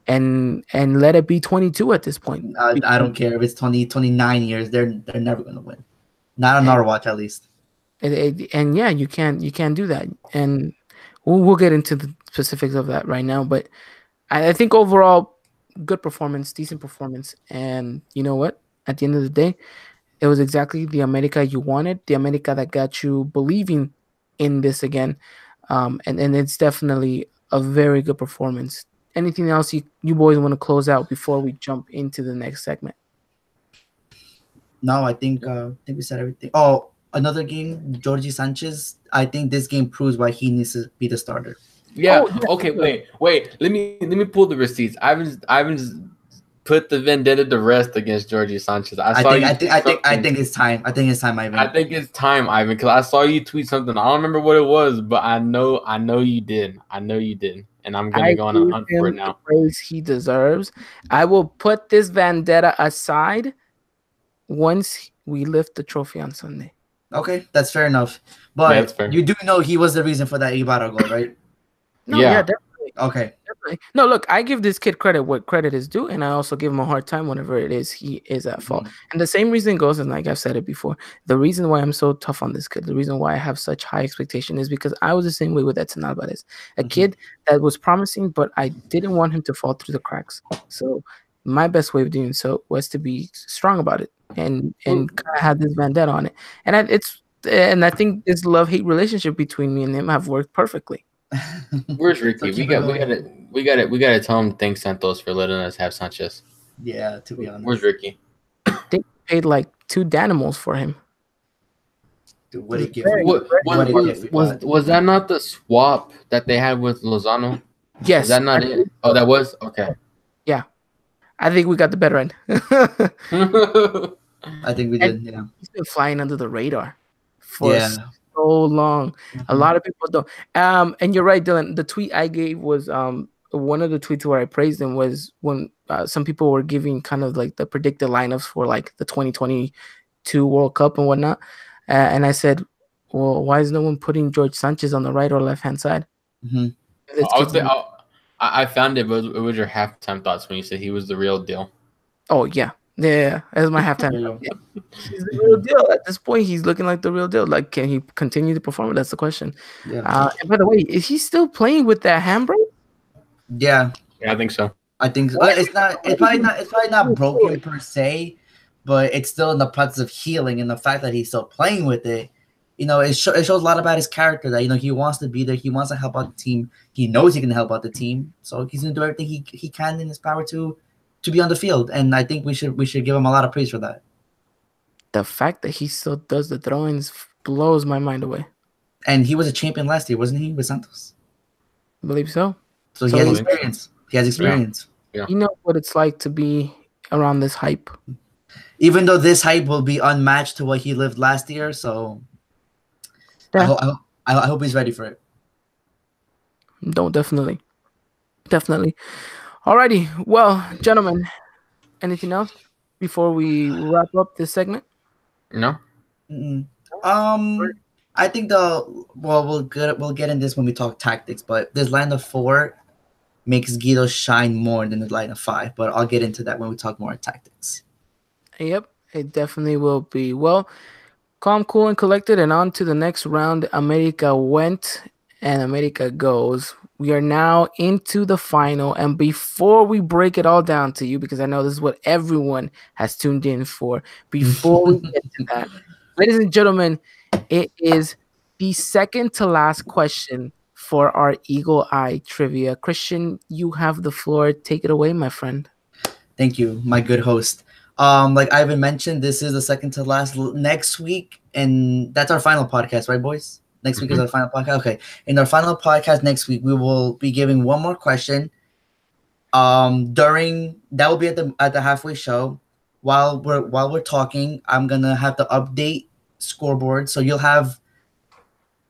Speaker 1: And let it be 22 at this point.
Speaker 2: I don't care if it's 29 years. They're never going to win. Not on our watch, at least.
Speaker 1: And yeah, you can't do that. And we'll get into the specifics of that right now. But I think overall, good performance, decent performance. And you know what? At the end of the day, it was exactly the America you wanted, the America that got you believing in this again. And it's definitely a very good performance. Anything else you boys want to close out before we jump into the next segment?
Speaker 2: No, I think we said everything. Oh, another game, Jorge Sanchez. I think this game proves why he needs to be the starter.
Speaker 3: Yeah. Okay. Wait. Let me pull the receipts. Ivan's put the vendetta to rest against Georgie Sanchez. I
Speaker 2: think it's time. I think it's time, Ivan.
Speaker 3: I think it's time, Ivan, because I saw you tweet something. I don't remember what it was, but I know you did. I know you did, and I'm gonna go on a hunt for it now.
Speaker 1: The praise he deserves. I will put this vendetta aside once we lift the trophy on Sunday.
Speaker 2: Okay, that's fair enough. But fair. You do know he was the reason for that Ibarra goal, right?
Speaker 1: No, yeah, definitely.
Speaker 2: Okay.
Speaker 1: Definitely. No, look, I give this kid credit what credit is due, and I also give him a hard time whenever it is he is at fault. And the same reason goes, and like I've said it before, the reason why I'm so tough on this kid, the reason why I have such high expectation is because I was the same way with Edson Alvarez, a kid that was promising, but I didn't want him to fall through the cracks. So my best way of doing so was to be strong about it and kind of have this vendetta on it. And I think this love-hate relationship between me and him have worked perfectly.
Speaker 3: Where's Ricky? We gotta tell him thanks Santos for letting us have Sanchez.
Speaker 2: Yeah, to be honest.
Speaker 3: Where's Ricky?
Speaker 1: They paid like 2 Danimals for him.
Speaker 2: Dude, what did he give?
Speaker 3: Was that not the swap that they had with Lozano?
Speaker 1: Yes.
Speaker 3: Is that not it? Oh, that was? Okay.
Speaker 1: Yeah. I think we got the better end.
Speaker 2: I think we did, yeah.
Speaker 1: He's been flying under the radar for so long. A lot of people don't. And you're right, Dylan. The tweet I gave was one of the tweets where I praised him was when some people were giving kind of like the predicted lineups for like the 2022 World Cup and whatnot. And I said, well, why is no one putting George Sanchez on the right or left hand side?
Speaker 3: I found it, but it was your halftime thoughts when you said he was the real deal.
Speaker 1: Oh, yeah. Yeah, that's my halftime. Yeah. He's the real deal. At this point, he's looking like the real deal. Like, can he continue to perform? That's the question. Yeah. And by the way, is he still playing with that handbrake?
Speaker 2: Yeah,
Speaker 3: I think so.
Speaker 2: I think so. It's probably not broken per se, but it's still in the process of healing. And the fact that he's still playing with it, it shows a lot about his character. That he wants to be there. He wants to help out the team. He knows he can help out the team, so he's gonna do everything he can in his power to be on the field, and I think we should give him a lot of praise for that.
Speaker 1: The fact that he still does the throw-ins blows my mind away.
Speaker 2: And he was a champion last year, wasn't he, with Santos?
Speaker 1: I believe so.
Speaker 2: So he has experience. He has experience.
Speaker 1: Yeah. You know what it's like to be around this hype.
Speaker 2: Even though this hype will be unmatched to what he lived last year, so I hope he's ready for it.
Speaker 1: No, definitely. Alrighty, well, gentlemen, anything else before we wrap up this segment?
Speaker 3: No.
Speaker 2: I think we'll get in this when we talk tactics, but this line of 4 makes Guido shine more than the line of 5, but I'll get into that when we talk more tactics.
Speaker 1: Yep, it definitely will be. Well, calm, cool, and collected, and on to the next round. America went and America goes. We are now into the final, and before we break it all down to you, because I know this is what everyone has tuned in for, before we get to that, ladies and gentlemen, it is the second to last question for our Eagle Eye Trivia. Christian, you have the floor. Take it away, my friend.
Speaker 2: Thank you, my good host. Like Ivan mentioned, this is the second to last next week, and that's our final podcast, right, boys? Next week is our final podcast. Okay. In our final podcast next week, we will be giving one more question. That will be at the halfway show. While we're talking, I'm gonna have to update scoreboard. So you'll have,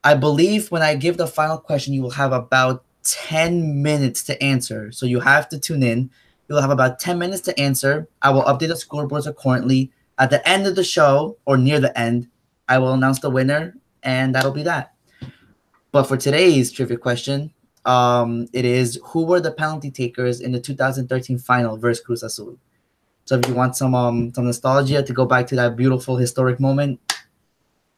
Speaker 2: I believe, when I give the final question, you will have about 10 minutes to answer. So you have to tune in. You'll have about 10 minutes to answer. I will update the scoreboards accordingly. At the end of the show, or near the end, I will announce the winner. And that'll be that. But for today's trivia question, it is, who were the penalty takers in the 2013 final versus Cruz Azul? So if you want some nostalgia to go back to that beautiful historic moment,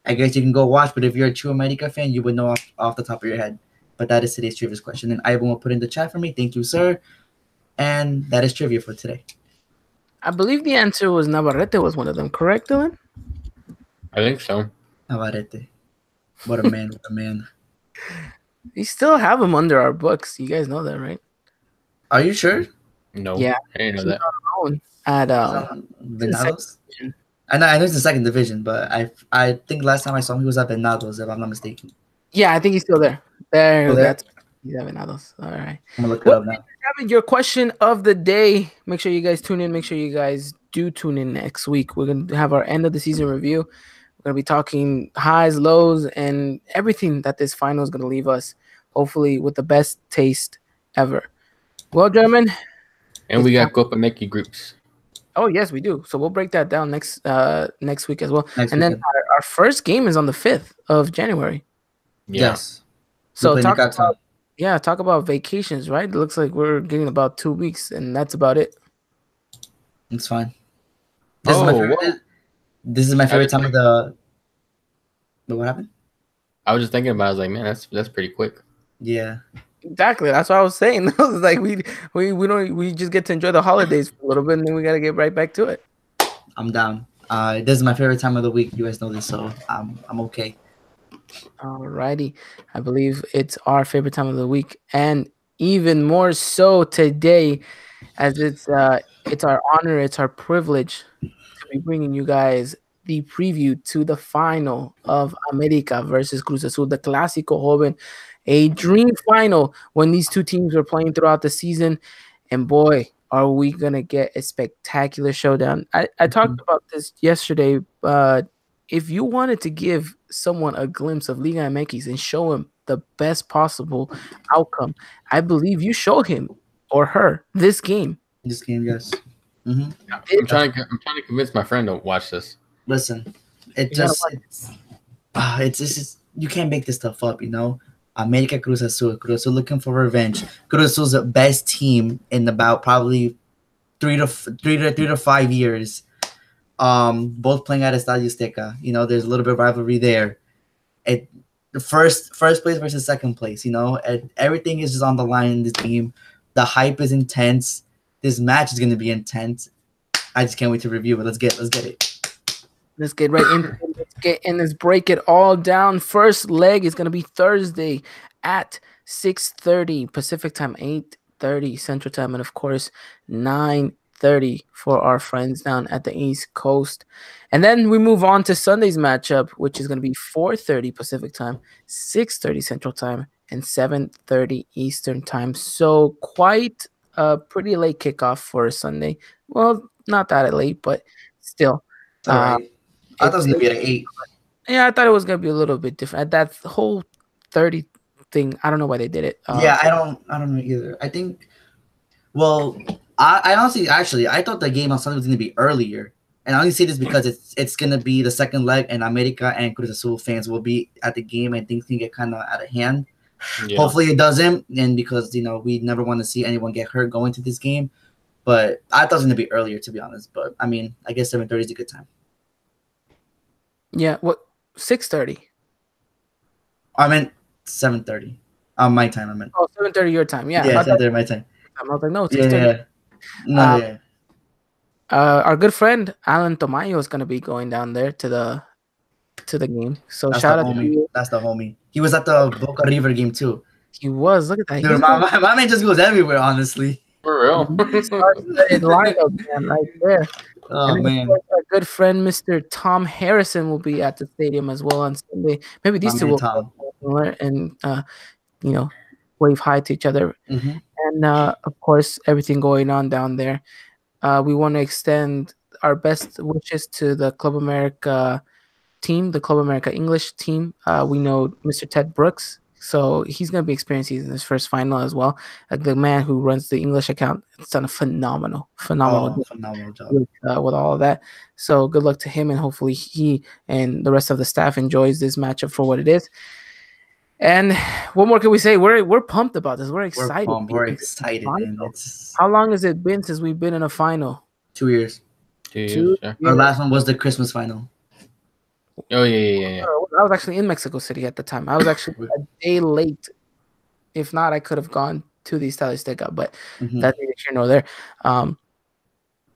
Speaker 2: I guess you can go watch. But if you're a true America fan, you would know off the top of your head. But that is today's trivia question. And Ivan will put in the chat for me. Thank you, sir. And that is trivia for today.
Speaker 1: I believe the answer was Navarrete was one of them. Correct, Dylan?
Speaker 3: I think so.
Speaker 2: Navarrete. What a man, what a man.
Speaker 1: We still have him under our books. You guys know that, right?
Speaker 2: Are you sure?
Speaker 3: No.
Speaker 1: Yeah.
Speaker 3: I didn't know that.
Speaker 1: At
Speaker 2: Venados? I know it's the second division, but I think last time I saw him, he was at Venados, if I'm not mistaken.
Speaker 1: Yeah, I think he's still there. That's He's Avenados. All right.
Speaker 2: I'm gonna look it
Speaker 1: Well,
Speaker 2: up now.
Speaker 1: having your question of the day. Make sure you guys tune in. Make sure you guys do tune in next week. We're gonna have our end of the season review. We're gonna be talking highs, lows, and everything that this final is gonna leave us. Hopefully, with the best taste ever. Well, gentlemen.
Speaker 3: And we got Copa Meki groups.
Speaker 1: Oh yes, we do. So we'll break that down next week as well.
Speaker 2: Next
Speaker 1: And then
Speaker 2: weekend.
Speaker 1: our first game is on the 5th of January.
Speaker 3: Yeah.
Speaker 2: Yes.
Speaker 1: So
Speaker 2: We're playing
Speaker 1: talk
Speaker 2: Necaxa.
Speaker 1: about talk about vacations, right? It looks like we're getting about 2 weeks, and that's about it.
Speaker 2: It's fine. This is my favorite.
Speaker 3: whoa.
Speaker 2: This is my favorite time of the. But what happened?
Speaker 3: I was just thinking about it. I was like, man, that's pretty quick.
Speaker 2: Yeah.
Speaker 1: Exactly. That's what I was saying. I was like, we just get to enjoy the holidays for a little bit, and then we gotta get right back to it.
Speaker 2: I'm down. This is my favorite time of the week. You guys know this, so I'm okay.
Speaker 1: Alrighty. I believe it's our favorite time of the week, and even more so today, as it's our honor, it's our privilege to be bringing you guys the preview to the final of America versus Cruz Azul, the Clásico Joven, a dream final when these two teams were playing throughout the season. And boy, are we gonna get a spectacular showdown. I talked about this yesterday, but if you wanted to give someone a glimpse of Liga MX and show him the best possible outcome, I believe you showed him or her this game.
Speaker 2: This game, yes. Mm-hmm.
Speaker 3: I'm trying to convince my friend to watch this.
Speaker 2: Listen, it
Speaker 1: You gotta
Speaker 2: just it's just you can't make this stuff up, you know. America Cruz Azul. Cruz Azul looking for revenge. Cruz Azul's the best team in about probably 3 to 5 years. Both playing at Estadio Azteca. You know, there's a little bit of rivalry there. The first place versus second place. You know, and everything is just on the line in this game. The hype is intense. This match is going to be intense. I just can't wait to review it. Let's get it.
Speaker 1: Let's get right into it. Let's get in. Let's break it all down. First leg is going to be Thursday at 6:30 Pacific time, 8:30 Central time, and of course 9:30 for our friends down at the East Coast. And then we move on to Sunday's matchup, which is going to be 4:30 Pacific time, 6:30 Central time, and 7:30 Eastern time. So quite a pretty late kickoff for Sunday. Well, not that late, but still.
Speaker 2: All right. I thought it was gonna be at 8.
Speaker 1: Yeah, I thought it was gonna be a little bit different. That whole 30 thing, I don't know why they did it.
Speaker 2: Yeah, I don't know either. I think. Well, I honestly, actually, I thought the game on Sunday was gonna be earlier, and I only say this because it's gonna be the second leg, and America and Cruz Azul fans will be at the game, and things can get kind of out of hand.
Speaker 3: Yeah.
Speaker 2: Hopefully, it doesn't, and because we never want to see anyone get hurt going to this game. But I thought it was gonna be earlier, to be honest. But I mean, I guess 7:30 is a good time.
Speaker 1: Yeah, what 6:30?
Speaker 2: I meant 7:30. My time. I meant.
Speaker 1: Oh, 7:30 your time. Yeah,
Speaker 2: Yeah,
Speaker 1: I thought
Speaker 2: 7:30 my time.
Speaker 1: I was like, no,
Speaker 2: Yeah,
Speaker 1: 6:30.
Speaker 2: yeah. No, yeah.
Speaker 1: Our good friend Alan Tomayo is gonna be going down there to the game. So
Speaker 2: That's
Speaker 1: shout
Speaker 2: the
Speaker 1: out to
Speaker 2: homie.
Speaker 1: you.
Speaker 2: That's the homie. He was at the Boca River game too.
Speaker 1: He was. Look at that.
Speaker 2: Dude,
Speaker 1: He's
Speaker 2: my man just goes everywhere, honestly.
Speaker 3: For real.
Speaker 1: lineup, man, right there.
Speaker 2: Oh,
Speaker 1: And then,
Speaker 2: man.
Speaker 1: of course, our good friend Mr. Tom Harrison will be at the stadium as well on Sunday. Maybe these
Speaker 2: My
Speaker 1: two
Speaker 2: man
Speaker 1: will
Speaker 2: Tom.
Speaker 1: and wave hi to each other.
Speaker 2: Mhm.
Speaker 1: And of course, everything going on down there. We want to extend our best wishes to the Club America team, the Club America English team. We know Mr. Ted Brooks, so he's going to be experiencing his first final as well. The man who runs the English account has done a phenomenal
Speaker 2: Phenomenal job.
Speaker 1: with all of that. So good luck to him, and hopefully he and the rest of the staff enjoys this matchup for what it is. And what more can we say? We're pumped about this. We're excited.
Speaker 2: We're excited, man.
Speaker 1: How long has it been since we've been in a final?
Speaker 2: 2 years.
Speaker 3: 2 years,
Speaker 1: 2
Speaker 3: yeah.
Speaker 2: Our last one was the Christmas final.
Speaker 3: Oh yeah.
Speaker 1: I was actually in Mexico City at the time. I was actually a day late. If not, I could have gone to the Estadio Azteca, but that's neither here nor there.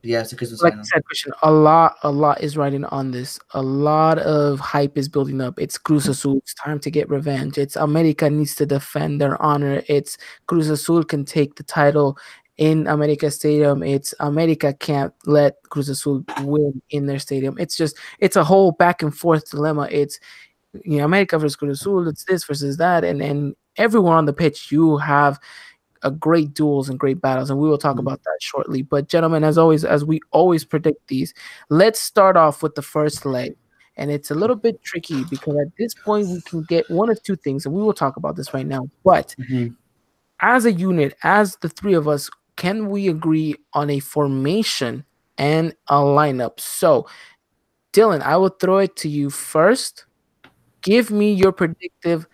Speaker 2: Yeah, it's the Christmas
Speaker 1: Like
Speaker 2: final.
Speaker 1: I said, Christian, a lot is riding on this. A lot of hype is building up. It's Cruz Azul. It's time to get revenge. It's America needs to defend their honor. It's Cruz Azul can take the title in America Stadium. It's America can't let Cruz Azul win in their stadium. It's a whole back and forth dilemma. It's America versus Cruz Azul. It's this versus that, and everywhere on the pitch, you have great duels and great battles, and we will talk about that shortly. But gentlemen, as always, as we always predict these, let's start off with the first leg. And it's a little bit tricky because at this point we can get one of two things, and we will talk about this right now. But as a unit, as the three of us, can we agree on a formation and a lineup? So, Dylan, I will throw it to you first. Give me your predictive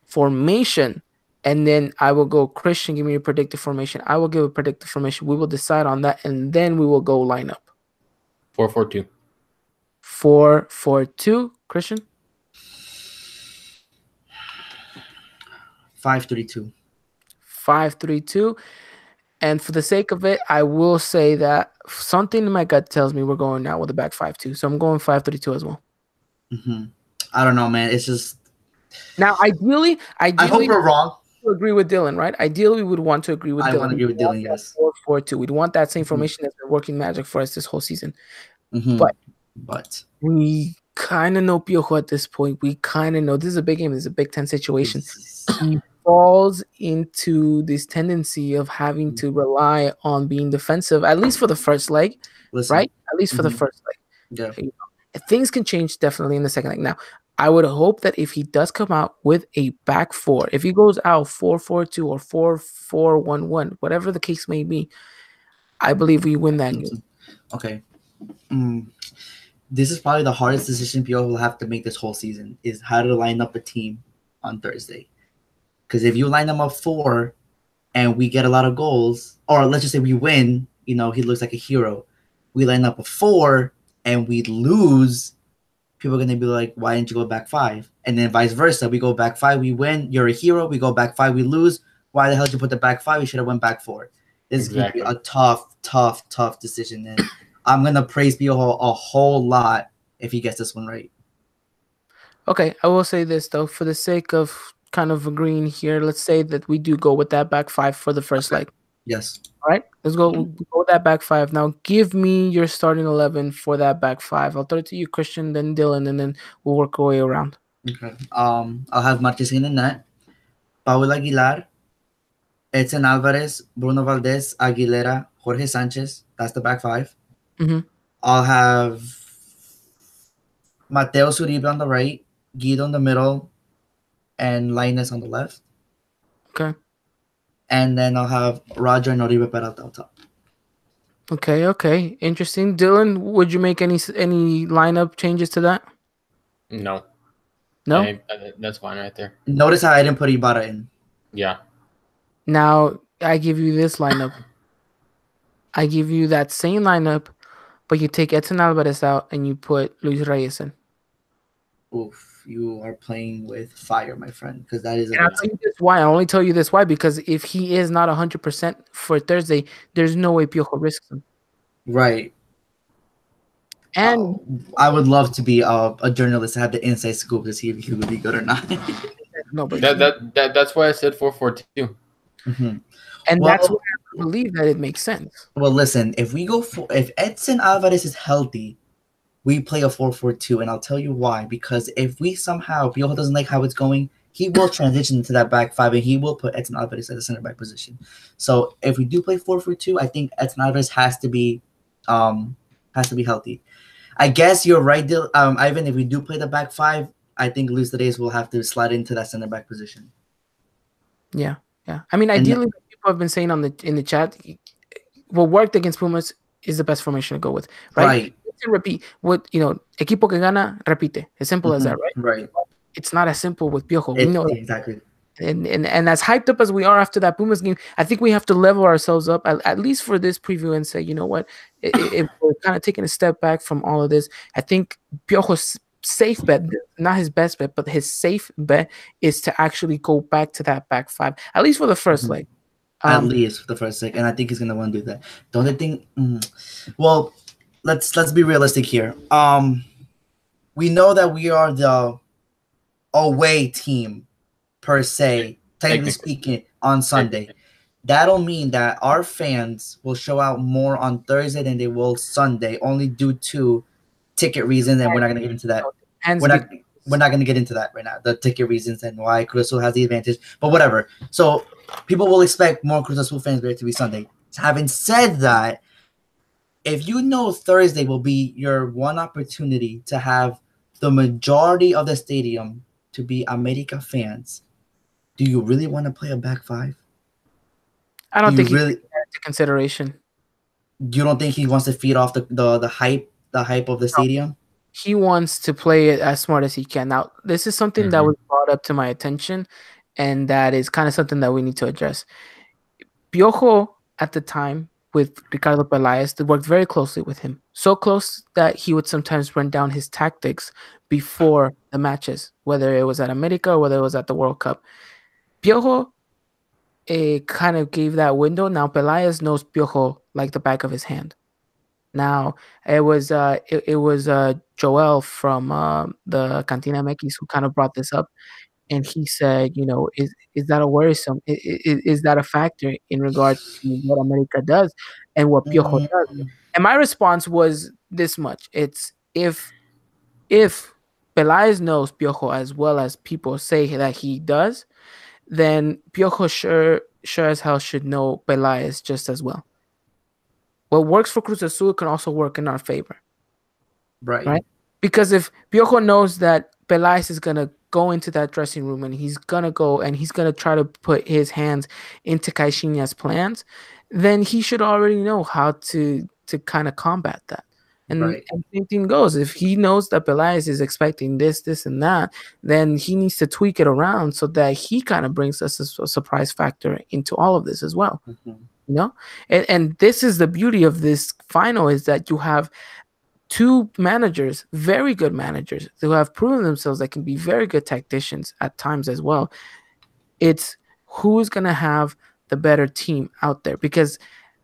Speaker 1: formation, and then I will go, Christian, give me your predictive formation. I will give a predictive formation. We will decide on that, and then we will go lineup.
Speaker 3: 4-4-2.
Speaker 1: 4-4-2. Christian?
Speaker 2: 5-3-2.
Speaker 1: 5-3-2. And for the sake of it, I will say that something in my gut tells me we're going out with a back 5-2. So I'm going 5-3-2 as well.
Speaker 2: I don't know, man. It's just
Speaker 1: now ideally
Speaker 2: I hope we're wrong.
Speaker 1: To agree with Dylan, right? Ideally, we would want to agree with Dylan.
Speaker 2: I want to agree with Dylan, yes.
Speaker 1: 4-4-2. We'd want that same formation that's been working magic for us this whole season.
Speaker 2: But
Speaker 1: we kind of know Piojo at this point. We kind of know this is a big game. This is a Big Ten situation. He falls into this tendency of having to rely on being defensive, at least for the first leg, right? At least for the first leg.
Speaker 2: Yeah.
Speaker 1: Things can change definitely in the second leg. Now, I would hope that if he does come out with a back four, if he goes out 4-4-2 or 4-4-1-1, whatever the case may be, I believe we win that game.
Speaker 2: Okay. This is probably the hardest decision Piojo will have to make this whole season, is how to line up a team on Thursday. Because if you line them up 4 and we get a lot of goals, or let's just say we win, he looks like a hero. We line up a 4 and we lose, people are going to be like, why didn't you go back 5? And then vice versa. We go back 5, we win, you're a hero. We go back 5, we lose. Why the hell did you put the back 5? You should have went back 4. This is going to be a tough decision. And I'm going to praise Piojo a whole lot if he gets this one right.
Speaker 1: Okay, I will say this, though, for the sake of kind of agreeing here, let's say that we do go with that back 5 for the first leg.
Speaker 2: Yes.
Speaker 1: All right, let's go with that back 5. Now, give me your starting 11 for that back 5. I'll throw it to you, Christian, then Dylan, and then we'll work our way around.
Speaker 2: Okay. I'll have Marquez in the net, Paul Aguilar, Edson Alvarez, Bruno Valdez, Aguilera, Jorge Sanchez. That's the back 5. I'll have Mateo Uribe on the right, Guido in the middle, and Linus on the left.
Speaker 1: Okay.
Speaker 2: And then I'll have Roger and Oribe Peralta on top.
Speaker 1: Okay. Interesting. Dylan, would you make any lineup changes to that?
Speaker 3: No. That's fine right there.
Speaker 2: Notice how I didn't put Ibarra in.
Speaker 3: Yeah.
Speaker 1: Now, I give you this lineup. I give you that same lineup, but you take Edson Alvarez out and you put Luis Reyes in.
Speaker 2: Oof. You are playing with fire, my friend, because that is.
Speaker 1: And I'll tell you this why. I'll only tell you this why, because if he is not 100% for Thursday, there's no way Piojo risks him.
Speaker 2: Right.
Speaker 1: And
Speaker 2: I would love to be a journalist to have the inside scoop to see if he would be good or not.
Speaker 3: No, but that's why I said 4-4-2.
Speaker 1: And that's why I believe that it makes sense.
Speaker 2: Well, listen, if Edson Alvarez is healthy, we play a 4-4-2, and I'll tell you why. Because if we somehow, Piojo doesn't like how it's going, he will transition into that back 5, and he will put Edson Alvarez at the center back position. So if we do play 4-4-2, I think Edson Alvarez has to be healthy. I guess you're right, Ivan. If we do play the back 5, I think Luis Reyes will have to slide into that center back position.
Speaker 1: Yeah. I mean, ideally, people have been saying in the chat, what worked against Pumas is the best formation to go with, right? Repeat what equipo que gana repite. As simple as that, right?
Speaker 2: Right.
Speaker 1: It's not as simple with Piojo. We know
Speaker 2: exactly.
Speaker 1: And as hyped up as we are after that Pumas game, I think we have to level ourselves up at least for this preview and say, you know what, if we're kind of taking a step back from all of this, I think Piojo's safe bet, not his best bet, but his safe bet is to actually go back to that back 5, at least for the first leg.
Speaker 2: At least for the first leg, and I think he's gonna want to do that. Don't I think? Well. Let's be realistic here. We know that we are the away team per se, technically speaking, on Sunday. That'll mean that our fans will show out more on Thursday than they will Sunday, only due to ticket reasons, and we're not going to get into that. we're not going to get into that right now, the ticket reasons and why Cruz Azul has the advantage, but whatever. So people will expect more Cruz Azul fans there to be Sunday. Having said that, if you know Thursday will be your one opportunity to have the majority of the stadium to be America fans, do you really want to play a back five?
Speaker 1: I don't
Speaker 2: Do
Speaker 1: think
Speaker 2: you
Speaker 1: he
Speaker 2: really?
Speaker 1: took that into consideration.
Speaker 2: You don't think he wants to feed off the hype of the stadium?
Speaker 1: He wants to play it as smart as he can. Now, this is something that was brought up to my attention, and that is kind of something that we need to address. Piojo, at the time, with Ricardo Pelaez, they worked very closely with him. So close that he would sometimes run down his tactics before the matches, whether it was at America or whether it was at the World Cup. Piojo kind of gave that window. Now, Pelaez knows Piojo like the back of his hand. Now, it was Joel from the Cantina MX who kind of brought this up, and he said, is that a worrisome? Is that a factor in regards to what America does and what Piojo does? And my response was this much: it's if Pelaez knows Piojo as well as people say that he does, then Piojo sure as hell should know Pelaez just as well. What works for Cruz Azul can also work in our favor. Right? Because if Piojo knows that Pelaez is going to go into that dressing room and he's going to go and he's going to try to put his hands into Caixinha's plans, then he should already know how to kind of combat that. And same thing goes. If he knows that Pelaez is expecting this, and that, then he needs to tweak it around so that he kind of brings us a surprise factor into all of this as well. And this is the beauty of this final, is that you have two managers, very good managers, who have proven themselves that can be very good tacticians at times as well. It's who's going to have the better team out there, because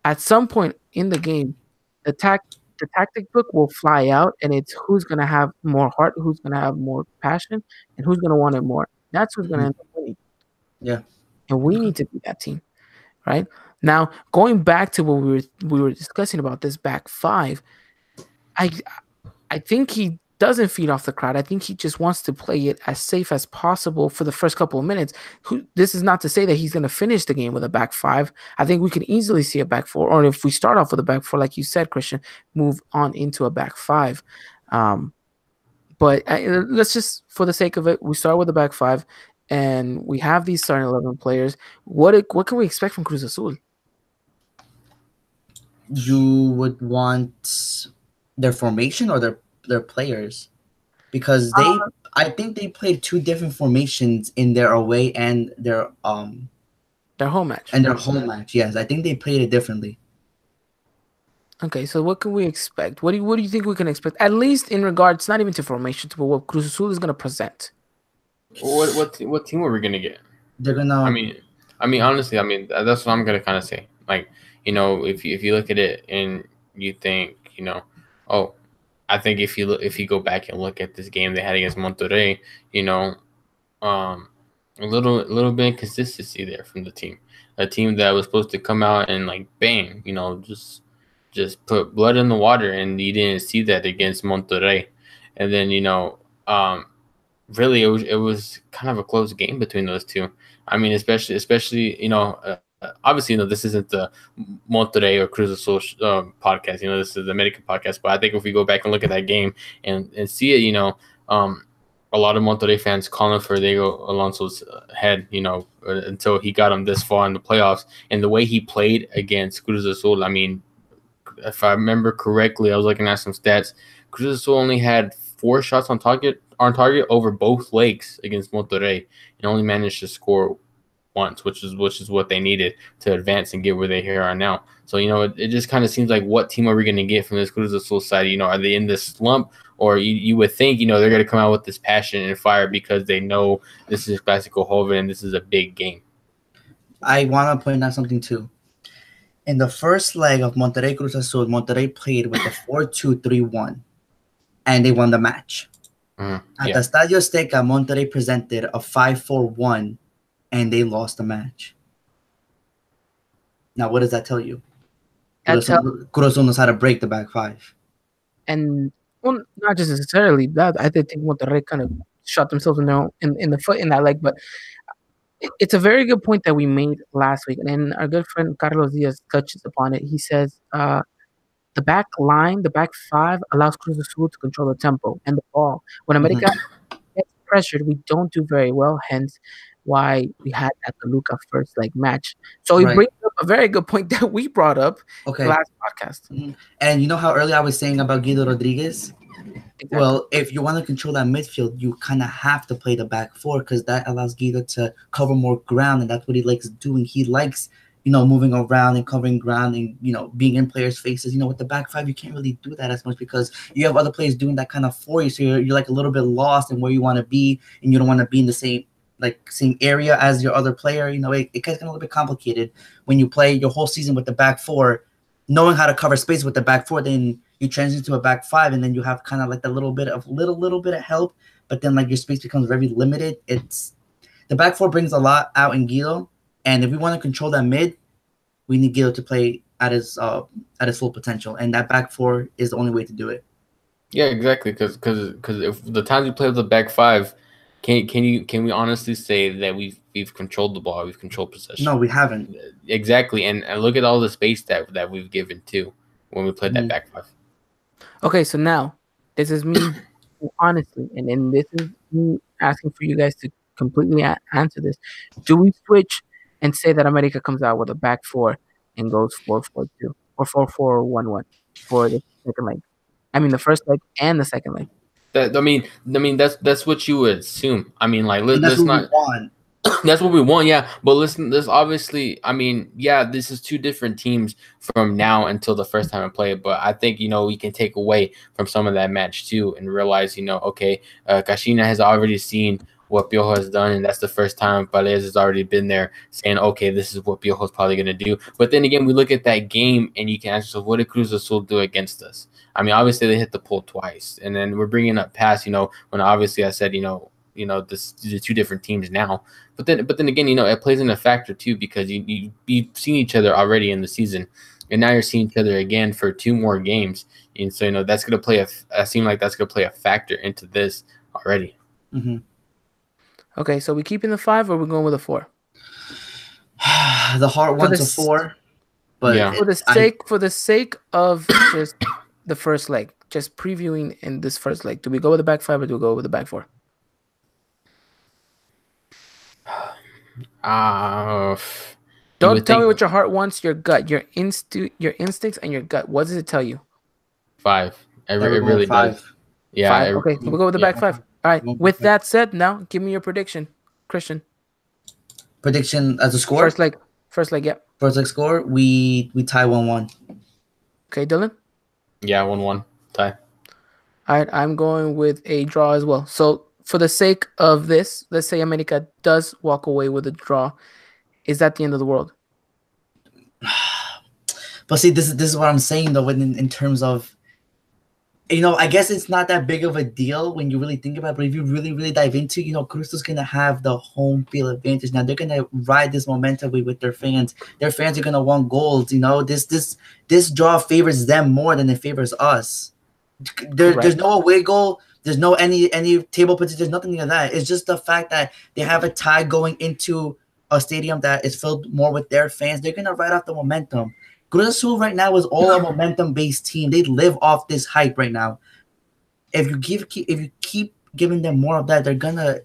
Speaker 1: at some point in the game, the tactic book will fly out, and it's who's going to have more heart, who's going to have more passion, and who's going to want it more. That's who's going to end up winning.
Speaker 2: Yeah.
Speaker 1: And we need to be that team, right? Now, going back to what we were discussing about this back five, I think he doesn't feed off the crowd. I think he just wants to play it as safe as possible for the first couple of minutes. This is not to say that he's going to finish the game with a back five. I think we can easily see a back four, or if we start off with a back four, like you said, Christian, move on into a back five. But let's just, for the sake of it, we start with a back five, and we have these starting 11 players. What can we expect from Cruz Azul?
Speaker 2: You would want their formation or their players, because I think they played two different formations in their away and their home match. And their home match, yes, I think they played it differently.
Speaker 1: Okay, so what can we expect? What do you think we can expect? At least in regards, not even to formation, but what Cruz Azul is going to present.
Speaker 3: What team are we going to get?
Speaker 2: They're gonna.
Speaker 3: I mean, honestly, that's what I'm gonna kind of say. Like, if you look at it and you think, I think if you go back and look at this game they had against Monterrey, a little bit of inconsistency there from the team. A team that was supposed to come out and like bang, just put blood in the water, and you didn't see that against Monterrey. And then really it was kind of a close game between those two. I mean, especially obviously, this isn't the Monterrey or Cruz Azul podcast. This is the American podcast. But I think if we go back and look at that game and see it, a lot of Monterrey fans calling for Diego Alonso's head, until he got him this far in the playoffs. And the way he played against Cruz Azul, I mean, if I remember correctly, I was looking at some stats. Cruz Azul only had 4 shots on target over both legs against Monterrey, and only managed to score once, which is what they needed to advance and get where they are now. So it just kind of seems like, what team are we going to get from this Cruz Azul side? Are they in this slump, or you would think they're going to come out with this passion and fire because they know this is Clásico Joven and this is a big game?
Speaker 2: I want to point out something too. In the first leg of Monterrey Cruz Azul, Monterrey played with a 4-2-3-1, and they won the match. At the Estadio Azteca, Monterrey presented a 5-4-1, and they lost the match. Now, what does that tell you? Cruz Azul knows how to break the back five.
Speaker 1: And, well, not just necessarily that. I think Monterrey kind of shot themselves in their own, in the foot in that leg. But it's a very good point that we made last week, and our good friend Carlos Diaz touches upon it. He says the back line, the back five, allows Cruz Azul to control the tempo and the ball. When America gets pressured, we don't do very well. Hence, why we had that Toluca first like match. So he
Speaker 2: Right.
Speaker 1: brings up a very good point that we brought up
Speaker 2: Okay.
Speaker 1: last podcast.
Speaker 2: And you know how earlier I was saying about Guido Rodriguez?
Speaker 1: Exactly.
Speaker 2: Well, if you want to control that midfield, you kind of have to play the back four because that allows Guido to cover more ground, and that's what he likes doing. He likes, moving around and covering ground and, being in players' faces. With the back five, you can't really do that as much because you have other players doing that kind of for you. So you're like a little bit lost in where you want to be, and you don't want to be in the same area as your other player. It gets a little bit complicated when you play your whole season with the back four, knowing how to cover space with the back four. Then you transition to a back five, and then you have kind of like that little bit of help, but then like your space becomes very limited. It's the back four brings a lot out in Guido, and if we want to control that mid, we need Guido to play at his full potential, and that back four is the only way to do it.
Speaker 3: Yeah, exactly. Because if the times we play with the back five, can we honestly say that we've controlled the ball, we've controlled possession?
Speaker 2: No, we haven't.
Speaker 3: Exactly, and look at all the space that we've given too when we played that back five.
Speaker 1: Okay, so now this is me honestly, and this is me asking for you guys to completely answer this. Do we switch and say that America comes out with a back four and goes 4-4-2 or 4-4-1-1 for the second leg? I mean, the first leg and the second leg.
Speaker 3: That's what you would assume. I mean, like
Speaker 2: let's not.
Speaker 3: That's what we want, yeah. But listen, this obviously, I mean, yeah, this is two different teams from now until the first time I play it. But I think, we can take away from some of that match too and realize, okay, Kashina has already seen what Piojo has done, and that's the first time Palez has already been there saying, okay, this is what Piojo is probably going to do. But then again, we look at that game and you can ask yourself, what did Cruz Azul do against us? I mean, obviously they hit the pole twice, and then we're bringing up past, when obviously I said, these are two different teams now. But then again, it plays in a factor too because you've seen each other already in the season, and now you're seeing each other again for 2 more games, and so that's gonna play that's gonna play a factor into this already.
Speaker 2: Mm-hmm.
Speaker 1: Okay, so we keeping the 5 or we're going with a 4?
Speaker 2: The heart wants a 4, but
Speaker 3: yeah.
Speaker 1: For the sake of just the first leg, just previewing in this first leg, do we go with the back 5 or do we go with the back 4? Don't tell me what your heart wants. Your gut, your instincts, and your gut. What does it tell you?
Speaker 3: 5. It really
Speaker 2: 5.
Speaker 3: does. Yeah.
Speaker 1: 5. Okay, we'll go with the back 5. All right. With that said, now give me your prediction, Christian.
Speaker 2: Prediction as a score.
Speaker 1: First leg. Yep.
Speaker 2: First leg score. We tie 1-1.
Speaker 1: Okay, Dylan.
Speaker 3: Yeah, 1-1 tie.
Speaker 1: All right, I'm going with a draw as well. So for the sake of this, let's say America does walk away with a draw. Is that the end of the world?
Speaker 2: But see, this is what I'm saying though. In terms of, I guess it's not that big of a deal when you really think about it. But if you really, really dive into, Cruz is gonna have the home field advantage. Now they're gonna ride this momentum with their fans. Their fans are gonna want goals. This draw favors them more than it favors us. There's no away goal. There's no any table position. There's nothing like that. It's just the fact that they have a tie going into a stadium that is filled more with their fans. They're gonna ride off the momentum. Cruz Azul right now is all a momentum-based team. They live off this hype right now. If you keep giving them more of that, they're gonna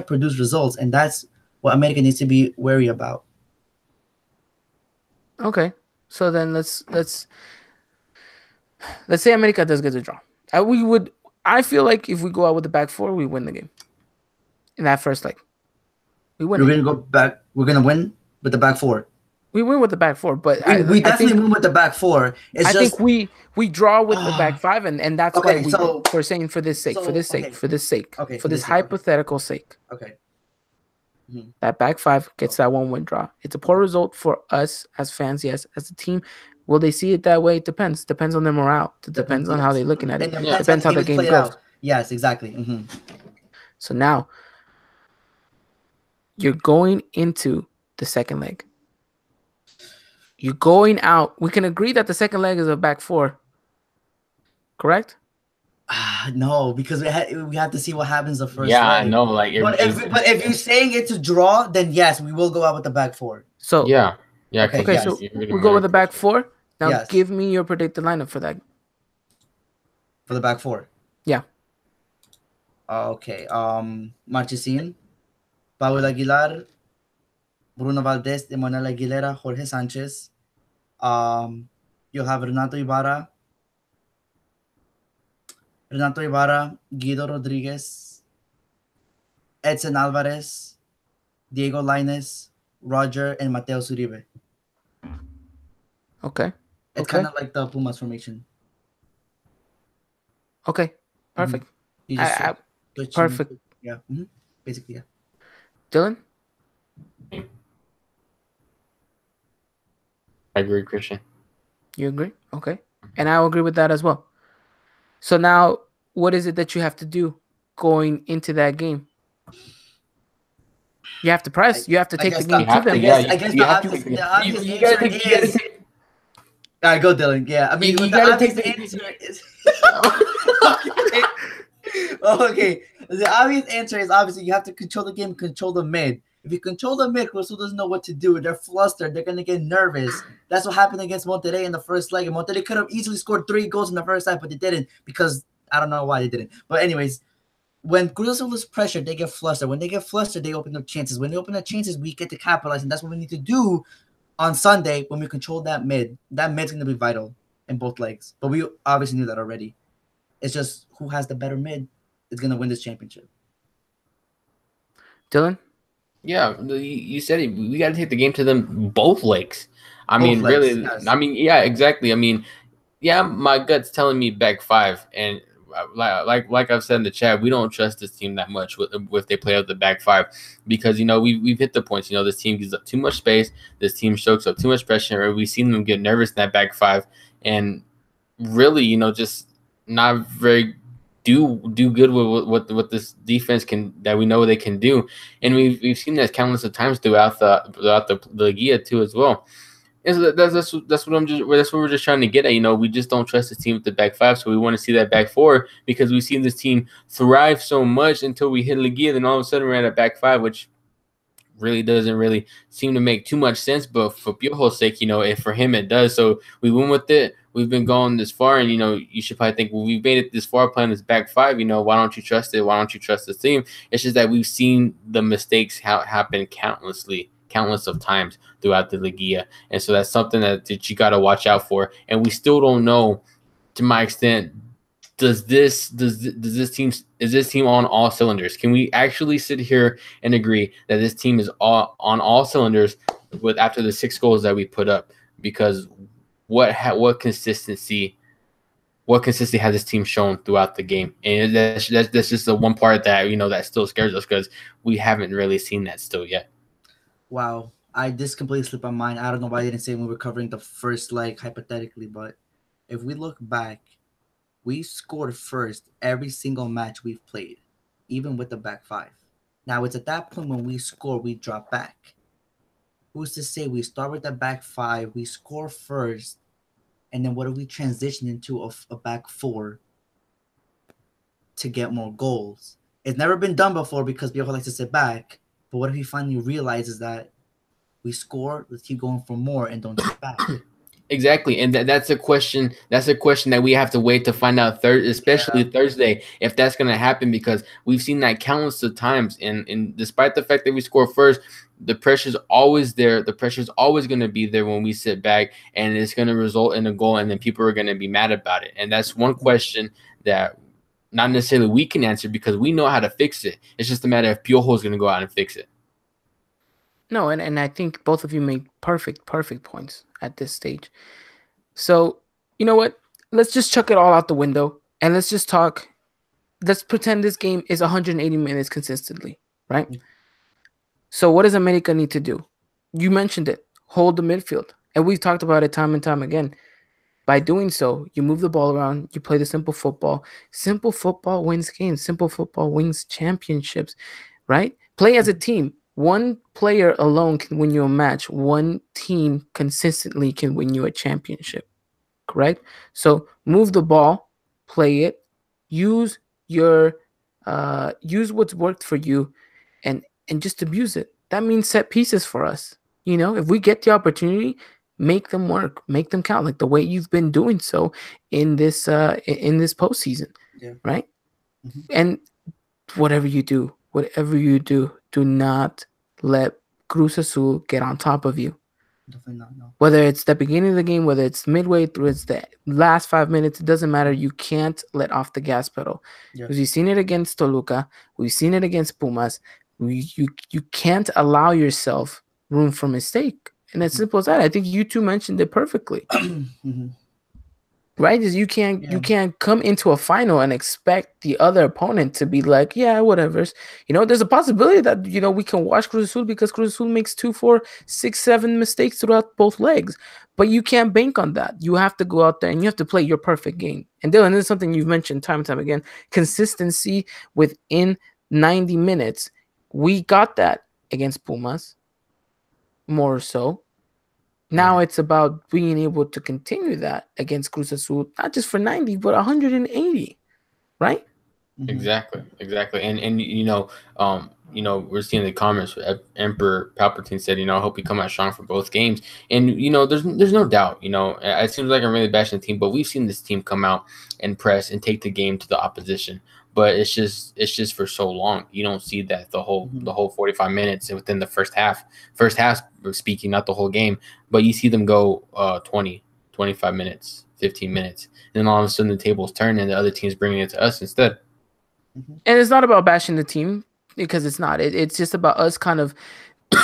Speaker 2: produce results, and that's what America needs to be wary about.
Speaker 1: Okay, so then let's say America does get a draw. I feel like if we go out with the back 4, we win the game. In that first leg, we win.
Speaker 2: We're gonna go back. We're gonna win with the back 4.
Speaker 1: We win with the back 4, but
Speaker 2: we definitely win with the back 4.
Speaker 1: I think we draw with the back 5, and that's why we're saying for this hypothetical sake.
Speaker 2: Okay.
Speaker 1: Mm-hmm. That back 5 gets that 1-win draw. It's a poor result for us as fans, yes. As a team, will they see it that way? It depends. Depends on their morale. It depends on how they're looking at it. Depends how the game goes.
Speaker 2: Out. Yes, exactly. Mm-hmm.
Speaker 1: So now you're going into the second leg. You're going out. We can agree that the second leg is a back 4. Correct?
Speaker 2: No, because we have to see what happens the first
Speaker 3: Yeah, I
Speaker 2: leg.
Speaker 3: know. Like,
Speaker 2: But if you're saying it's a draw, then yes, we will go out with the back four.
Speaker 1: So
Speaker 3: yeah, yeah.
Speaker 2: Okay,
Speaker 3: Because
Speaker 1: okay,
Speaker 2: yes,
Speaker 1: so we go with the back four. Now
Speaker 2: yes,
Speaker 1: give me your predicted lineup for that.
Speaker 2: for the back four.
Speaker 1: Yeah.
Speaker 2: Okay. Marchesín, Paul Aguilar, Bruno Valdez, Emanuel Aguilera, Jorge Sanchez. You have Renato Ibarra, Guido Rodriguez, Edson Alvarez, Diego Lainez, Roger, and Mateo Zuribe.
Speaker 1: Okay.
Speaker 2: It's
Speaker 1: Okay.
Speaker 2: kind of like the Pumas formation.
Speaker 1: Okay. Perfect.
Speaker 2: You just
Speaker 1: I,
Speaker 2: switch
Speaker 1: perfect.
Speaker 2: yeah. Basically, yeah.
Speaker 1: Dylan,
Speaker 3: I agree, Christian.
Speaker 1: you agree? Okay. And I'll agree with that as well. So now, what is it that you have to do going into that game? You have to press. You have to
Speaker 2: I
Speaker 1: take the
Speaker 2: guess
Speaker 1: game
Speaker 3: You
Speaker 2: the,
Speaker 1: to
Speaker 3: have to.
Speaker 1: them.
Speaker 3: Yeah,
Speaker 2: I guess
Speaker 3: you
Speaker 2: the
Speaker 3: have to
Speaker 2: obvious,
Speaker 3: take
Speaker 2: the obvious
Speaker 3: you gotta
Speaker 2: answer
Speaker 3: take. You gotta
Speaker 2: is.
Speaker 3: take.
Speaker 2: All right, go, Dylan. Yeah, I mean,
Speaker 3: You
Speaker 2: the
Speaker 3: gotta
Speaker 2: obvious
Speaker 3: take the.
Speaker 2: answer is. Okay. The obvious answer is obviously you have to control the game, control the mid. If you control the mid, Cruz Azul doesn't know what to do. They're flustered. They're gonna get nervous. That's what happened against Monterrey in the first leg. And Monterrey could have easily scored 3 goals in the first half, but they didn't because I don't know why they didn't. But anyways, when Cruz Azul is pressured, they get flustered. When they get flustered, they open up chances. When they open up chances, we get to capitalize, and that's what we need to do on Sunday when we control that mid. That mid's gonna be vital in both legs. But we obviously knew that already. It's just who has the better mid is gonna win this championship.
Speaker 1: Dylan?
Speaker 3: Yeah, you said it. We got to take the game to them both legs. I
Speaker 2: Both
Speaker 3: mean,
Speaker 2: legs,
Speaker 3: really.
Speaker 2: yes.
Speaker 3: I mean, yeah, exactly. I mean, yeah, my gut's telling me back five, and like I've said in the chat, we don't trust this team that much with they play out the back five because we've hit the points. This team gives up too much space. This team chokes up too much pressure. We've seen them get nervous in that back five, and really, just not very do good with what this defense that we know they can do, and we've seen that countless of times throughout the Liga too as well. And so that's what we're just trying to get at. We just don't trust this team with the back five, so we want to see that back four because we've seen this team thrive so much until we hit Liga, then all of a sudden we're at a back five, which really doesn't really seem to make too much sense. But for Piojo's sake, if for him it does, so we went with it. We've been going this far, and you should probably think, well, we've made it this far playing this back five. Why don't you trust it? Why don't you trust this team? It's just that we've seen the mistakes happen countless of times throughout the Liga, and so that's something that you got to watch out for. And we still don't know, to my extent, is this team on all cylinders? Can we actually sit here and agree that this team is on all cylinders with after the 6 goals that we put up? Because what consistency has this team shown throughout the game? And that's just the one part that that still scares us because we haven't really seen that still yet.
Speaker 2: Wow, this completely slipped my mind. I don't know why I didn't say when we were covering the first leg hypothetically, but if we look back, we scored first every single match we've played, even with the back five. Now it's at that point when we score, we drop back. Who's to say we start with the back five, we score first, and then what do we transition into a back four to get more goals? It's never been done before because Piojo likes to sit back. But what if he finally realizes that we score, let's keep going for more and don't sit back?
Speaker 3: Exactly, and that's a question. That's a question that we have to wait to find out especially Thursday, if that's going to happen, because we've seen that countless of times. And despite the fact that we score first, the pressure's always there. The pressure's always going to be there when we sit back, and it's going to result in a goal, and then people are going to be mad about it. And that's one question that not necessarily we can answer because we know how to fix it. It's just a matter of Piojo is going to go out and fix it.
Speaker 1: No, and I think both of you make perfect points at this stage. So, you know what? Let's just chuck it all out the window and let's just talk. Let's pretend this game is 180 minutes consistently, right? So what does America need to do? You mentioned it. Hold the midfield. And we've talked about it time and time again. By doing so, you move the ball around, you play the simple football. Simple football wins games. Simple football wins championships, right? Play as a team. One player alone can win you a match. One team consistently can win you a championship, correct? So move the ball, play it, Use your use what's worked for you, and just abuse it. That means set pieces for us. If we get the opportunity, make them work, make them count, like the way you've been doing so in this postseason,
Speaker 2: Yeah.
Speaker 1: right?
Speaker 2: Mm-hmm.
Speaker 1: And whatever you do not let Cruz Azul get on top of you.
Speaker 2: Definitely not. No.
Speaker 1: Whether it's the beginning of the game, whether it's midway through, it's the last 5 minutes, it doesn't matter. You can't let off the gas pedal.
Speaker 2: Yeah.
Speaker 1: Because we've seen it against Toluca, we've seen it against Pumas. You can't allow yourself room for mistake. And as simple as that. I think you two mentioned it perfectly.
Speaker 2: Mm-hmm.
Speaker 1: Right? Is you can't come into a final and expect the other opponent to be like, yeah, whatever. There's a possibility that we can watch Cruz Azul, because Cruz Azul makes 2, 4, 6, 7 mistakes throughout both legs. But you can't bank on that. You have to go out there and you have to play your perfect game. And Dylan, this is something you've mentioned time and time again: consistency within 90 minutes. We got that against Pumas, more so. Now it's about being able to continue that against Cruz Azul, not just for 90, but 180, right?
Speaker 2: Mm-hmm.
Speaker 3: Exactly. And we're seeing the comments. Emperor Palpatine said, I hope we come out strong for both games. And there's no doubt. It seems like I'm really bashing the team, but we've seen this team come out and press and take the game to the opposition. But it's just for so long. You don't see that the whole 45 minutes within the first half. First half speaking, not the whole game, but you see them go 20, 25 minutes, 15 minutes, and then all of a sudden the tables turn and the other team's bringing it to us instead.
Speaker 1: And it's not about bashing the team, because it's not. It's just about us kind of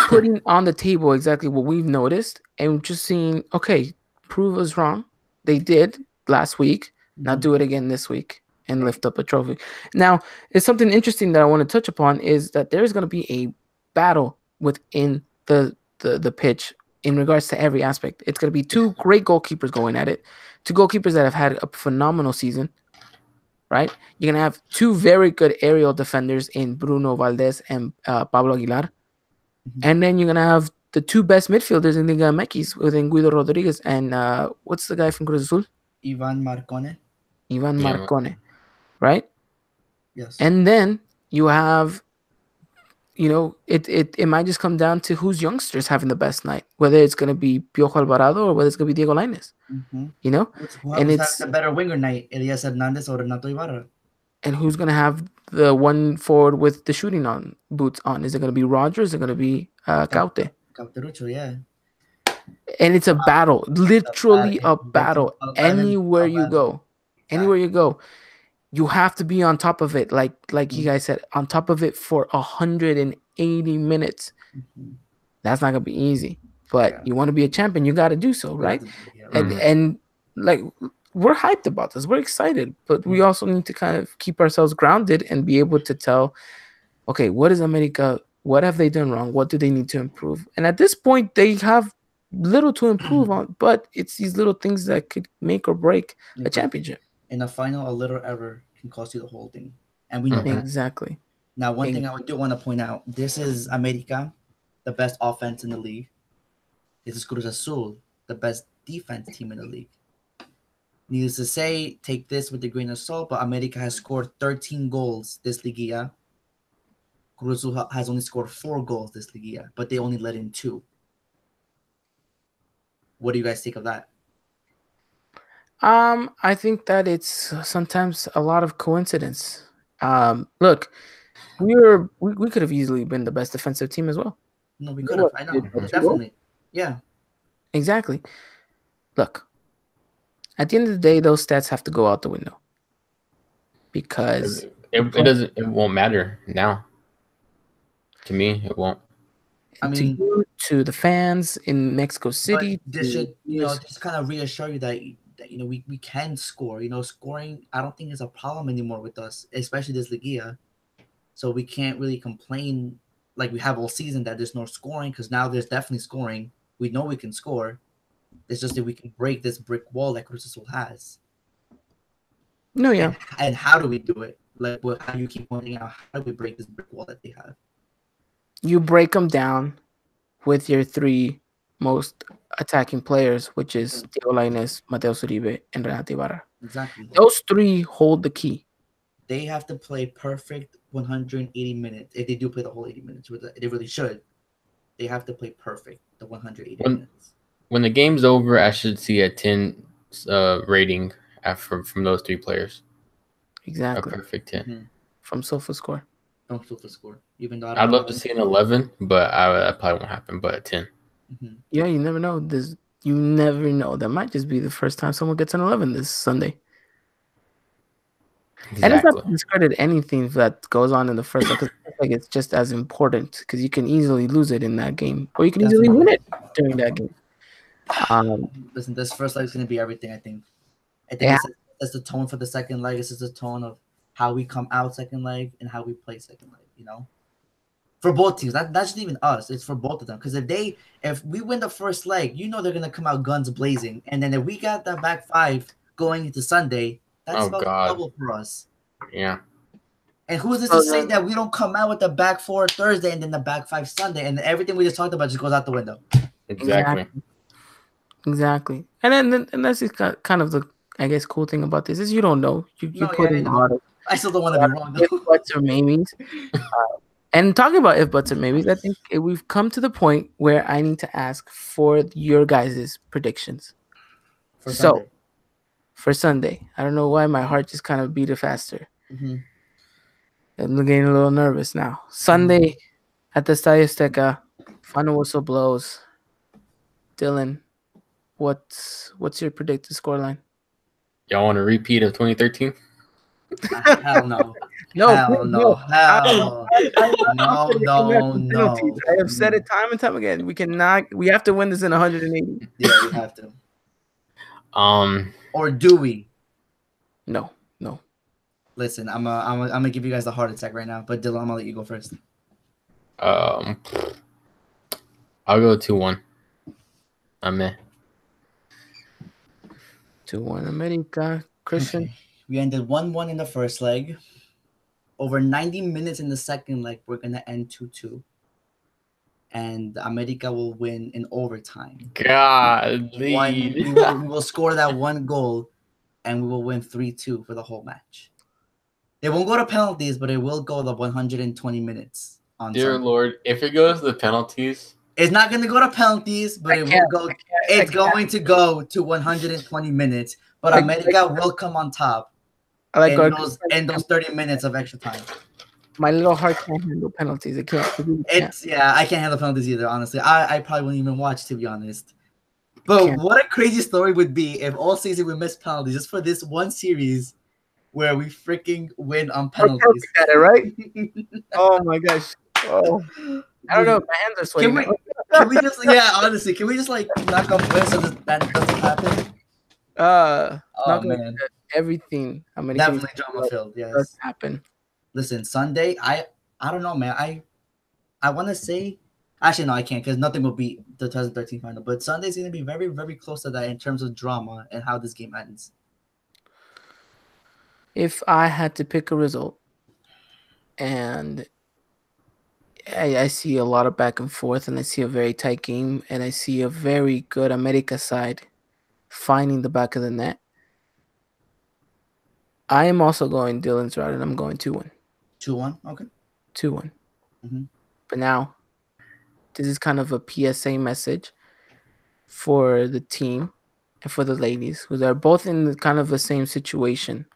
Speaker 1: putting on the table exactly what we've noticed and just seeing, okay, prove us wrong. They did last week. Now do it again this week and lift up a trophy. Now, it's something interesting that I want to touch upon is that there's going to be a battle within the pitch in regards to every aspect. It's going to be two great goalkeepers going at it, two goalkeepers that have had a phenomenal season. Right? You're going to have two very good aerial defenders in Bruno Valdez and Pablo Aguilar. And then you're going to have the two best midfielders in Liga MX within Guido Rodriguez and what's the guy from Cruz Azul?
Speaker 2: Ivan Marcone.
Speaker 1: Right?
Speaker 2: Yes.
Speaker 1: And then you have, it might just come down to whose youngsters having the best night, whether it's going to be Piojo Alvarado or whether it's going to be Diego Lainez.
Speaker 2: And it's a better winger night, Elias Hernandez or Renato Ibarra.
Speaker 1: And who's going to have the one forward with the shooting on boots on? Is it going to be Rogers? Is it going to be Caute?
Speaker 2: Cauterucho, yeah.
Speaker 1: And it's a battle, literally a battle. Anywhere you go, you have to be on top of it. Like you guys said, on top of it for 180 minutes. That's not going to be easy. But you want to be a champion, you got to do so, right? And like, we're hyped about this. We're excited, but we also need to kind of keep ourselves grounded and be able to tell, okay, what is America? What have they done wrong? What do they need to improve? And at this point, they have little to improve on, but it's these little things that could make or break a championship.
Speaker 2: In a final, a little error can cost you the whole thing. And we know
Speaker 1: exactly.
Speaker 2: Now, one thing I do want to point out, this is America, the best offense in the league. This is Cruz Azul, the best defense team in the league. Needless to say, take this with a grain of salt, but America has scored 13 goals this Liga. Cruz Azul has only scored 4 goals this Liga, but they only let in 2. What do you guys think of that?
Speaker 1: I think that it's sometimes a lot of coincidence. Look, we could have easily been the best defensive team as well.
Speaker 2: No, we could have. I know, definitely. Yeah.
Speaker 1: Exactly. Look, at the end of the day, those stats have to go out the window because
Speaker 3: it won't matter now. To me, it won't.
Speaker 2: I mean,
Speaker 1: to the fans in Mexico City,
Speaker 2: this should just kind of reassure you that we can score. Scoring I don't think is a problem anymore with us, especially this Liga. So we can't really complain like we have all season that there's no scoring, because now there's definitely scoring. We know we can score. It's just that we can break this brick wall that Cruz Azul has.
Speaker 1: No, yeah.
Speaker 2: And how do we do it? Like, how you keep pointing out, how do we break this brick wall that they have?
Speaker 1: You break them down with your 3 most attacking players, which is Diego Lainez, Mateus Uribe, and Renato Ibarra.
Speaker 2: Exactly.
Speaker 1: Those 3 hold the key.
Speaker 2: they have to play perfect 180 minutes. If they do play the whole 80 minutes, which they really should, they have to play perfect the 180
Speaker 3: When
Speaker 2: minutes.
Speaker 3: when the game's over, I should see a 10 rating from those three players. A
Speaker 1: Exactly.
Speaker 3: perfect 10.
Speaker 2: Mm-hmm.
Speaker 1: From SofaScore.
Speaker 2: Don't flip the score, even though I don't
Speaker 3: I'd
Speaker 2: know.
Speaker 3: love to see an 11, but that probably won't happen. But a 10.
Speaker 2: Mm-hmm.
Speaker 1: Yeah, you never know. You never know. That might just be the first time someone gets an 11 this Sunday. And it's not
Speaker 3: Exactly.
Speaker 1: to discredit anything that goes on in the first leg, because like it's just as important, because you can easily lose it in that game, or you can easily win it during that game.
Speaker 2: Listen, this first leg is going to be everything. I think
Speaker 1: Yeah.
Speaker 2: it's the tone for the second leg. This is the tone of how we come out second leg and how we play second leg. You know, for both teams. That's not even us. It's for both of them. Because if we win the first leg, you know they're going to come out guns blazing. And then if we got that back five going into Sunday, that's about double for us.
Speaker 3: Yeah.
Speaker 2: And who's this to say that we don't come out with the back four Thursday and then the back five Sunday, and everything we just talked about just goes out the window?
Speaker 1: Exactly. And that's just kind of the, I guess, cool thing about this is you don't know. You put in a lot of.
Speaker 2: I still don't want to be wrong.
Speaker 1: If buts or maybes. And talking about if buts or maybes, I think we've come to the point where I need to ask for your guys' predictions. For Sunday, I don't know why my heart just kind of beat it faster.
Speaker 2: Mm-hmm.
Speaker 1: I'm getting a little nervous now. Sunday at the Estadio Azteca, final whistle blows. Dylan, what's your predicted scoreline?
Speaker 3: Y'all want a repeat of 2013?
Speaker 2: Hell no.
Speaker 1: No,
Speaker 2: hell no. Hell no.
Speaker 1: I have said it time and time again. We have to win this in 180.
Speaker 2: Yeah, we have to. Or do we?
Speaker 1: No.
Speaker 2: Listen, I'm gonna give you guys a heart attack right now, but Dylan, I'm gonna let you go first.
Speaker 3: I'll go 2-1. I'm in.
Speaker 1: 2-1 America. Christian.
Speaker 2: Okay. We ended 1-1 in the first leg. Over 90 minutes in the second leg, we're gonna end 2-2. And America will win in overtime.
Speaker 3: God,
Speaker 2: we will score that one goal, and we will win 3-2 for the whole match. It won't go to penalties, but it will go the 120 minutes.
Speaker 3: Dear Lord, if it goes to the penalties,
Speaker 2: it's not going to go to penalties, but it will go. It's going to go to 120 minutes, but America will come on top. In those 30 minutes of extra time.
Speaker 1: My little heart can't handle penalties. It can't.
Speaker 2: I can't handle penalties either. Honestly, I probably wouldn't even watch, to be honest. But what a crazy story would be if all season we miss penalties just for this one series where we freaking win on penalties.
Speaker 1: At it, right? Oh my gosh! Oh, I don't know. My hands are sweating.
Speaker 2: Can we just honestly, can we just like knock on wood so that doesn't happen?
Speaker 1: Oh man, everything. I mean,
Speaker 2: definitely drama filled. Yes,
Speaker 1: does happen.
Speaker 2: Listen, Sunday. I don't know, man. I want to say. Actually, no, I can't because nothing will beat the 2013 final. But Sunday's going to be very, very close to that in terms of drama and how this game ends.
Speaker 1: If I had to pick a result, and I see a lot of back and forth, and I see a very tight game, and I see a very good America side finding the back of the net, I am also going Dylan's route, and I'm going 2-1.
Speaker 2: 2-1? Okay.
Speaker 1: 2-1.
Speaker 2: Mm-hmm.
Speaker 1: But now, this is kind of a PSA message for the team and for the ladies, who are both in kind of the same situation.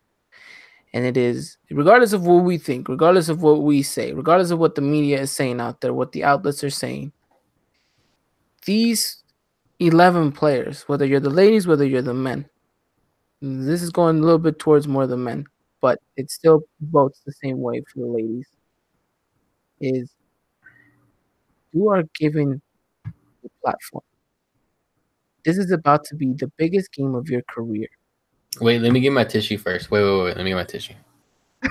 Speaker 1: And it is, regardless of what we think, regardless of what we say, regardless of what the media is saying out there, what the outlets are saying, these 11 players, whether you're the ladies, whether you're the men, this is going a little bit towards more the men, but it still votes the same way for the ladies, is you are given the platform. This is about to be the biggest game of your career.
Speaker 3: Wait, let me get my tissue first. Wait. Let me get my tissue. All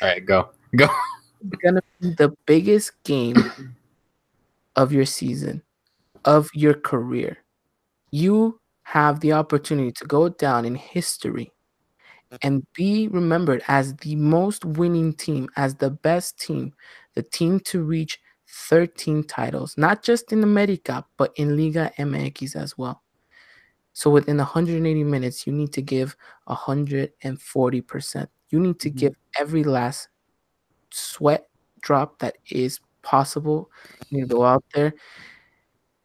Speaker 3: right, go. It's
Speaker 1: going to be the biggest game of your season, of your career. You have the opportunity to go down in history and be remembered as the most winning team, as the best team, the team to reach 13 titles, not just in America, but in Liga MX as well. So within 180 minutes, you need to give 140%. You need to
Speaker 2: Mhm.
Speaker 1: give every last sweat drop that is possible. You need to go out there,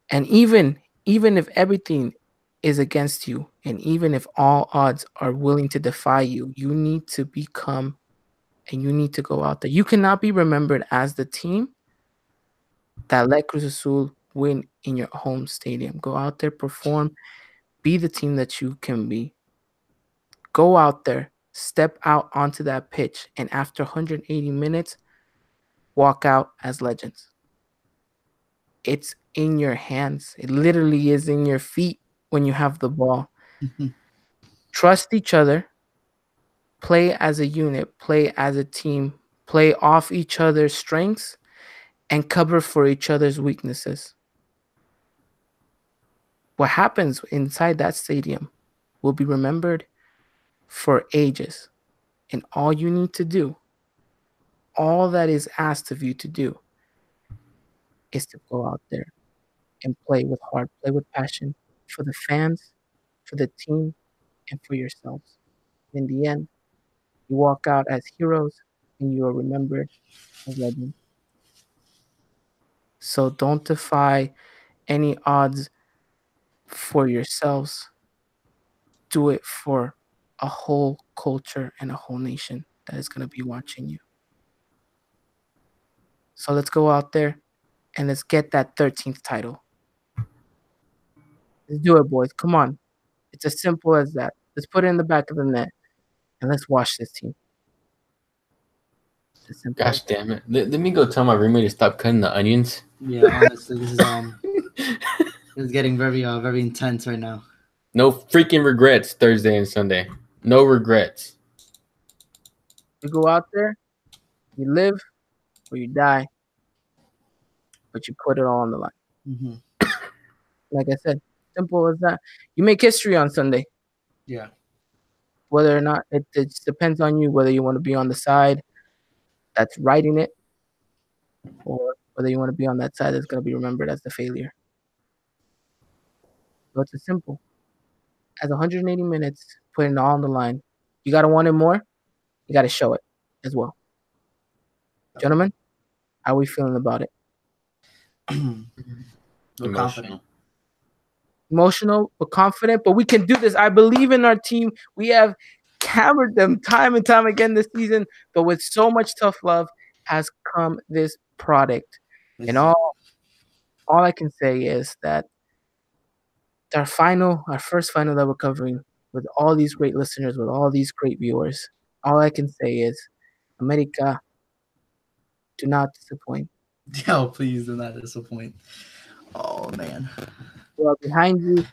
Speaker 1: and even if everything is against you, and even if all odds are willing to defy you, you need to become and you need to go out there. You cannot be remembered as the team that let Cruz Azul win in your home stadium. Go out there, perform, be the team that you can be. Go out there, step out onto that pitch, and after 180 minutes, walk out as legends. It's in your hands. It literally is in your feet when you have the ball. Trust each other, play as a unit, play as a team, play off each other's strengths, and cover for each other's weaknesses. What happens inside that stadium will be remembered for ages. And all you need to do, all that is asked of you to do, is to go out there and play with heart, play with passion for the fans, for the team, and for yourselves. In the end, you walk out as heroes and you are remembered as legends. So don't defy any odds for yourselves. Do it for a whole culture and a whole nation that is going to be watching you. So let's go out there and let's get that 13th title. Let's do it, boys. Come on. It's as simple as that. Let's put it in the back of the net and let's watch this team. It's as simple
Speaker 3: Gosh
Speaker 1: as that.
Speaker 3: damn it! Let me go tell my roommate to stop cutting the onions.
Speaker 2: Yeah, honestly, this is getting very intense right now.
Speaker 3: No freaking regrets Thursday and Sunday. No regrets.
Speaker 1: You go out there, you live or you die, but you put it all on the line.
Speaker 2: Mm-hmm.
Speaker 1: Like I said, simple as that. You make history on Sunday.
Speaker 2: Yeah.
Speaker 1: Whether or not it just depends on you, whether you want to be on the side that's writing it or whether you want to be on that side that's going to be remembered as the failure. So it's as simple as 180 minutes, putting it all on the line. You got to want it more, you got to show it as well. Gentlemen, how are we feeling about it?
Speaker 2: We're confident.
Speaker 1: Emotional, but confident, but we can do this. I believe in our team. We have hammered them time and time again this season, but with so much tough love has come this product. And all I can say is that our first final that we're covering with all these great listeners, with all these great viewers, all I can say is, America, do not disappoint.
Speaker 2: Oh, please do not disappoint. Oh man.
Speaker 1: We are behind you.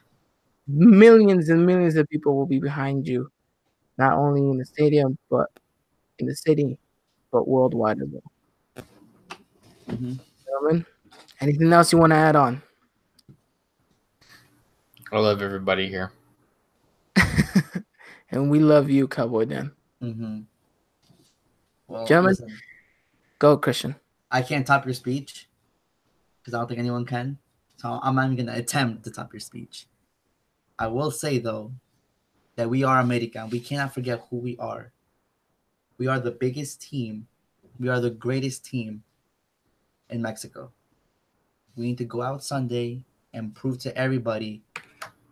Speaker 1: Millions and millions of people will be behind you, not only in the stadium, but in the city, but worldwide as well.
Speaker 2: Mm-hmm.
Speaker 1: Gentlemen, anything else you want to add on?
Speaker 3: I love everybody here.
Speaker 1: And we love you, Cowboy Dan.
Speaker 2: Mm-hmm. Well,
Speaker 1: Gentlemen,
Speaker 2: listen,
Speaker 1: go, Christian.
Speaker 2: I can't top your speech because I don't think anyone can. So I'm not even gonna attempt to top your speech. I will say though that we are American. We cannot forget who we are. We are the biggest team. We are the greatest team in Mexico. We need to go out Sunday and prove to everybody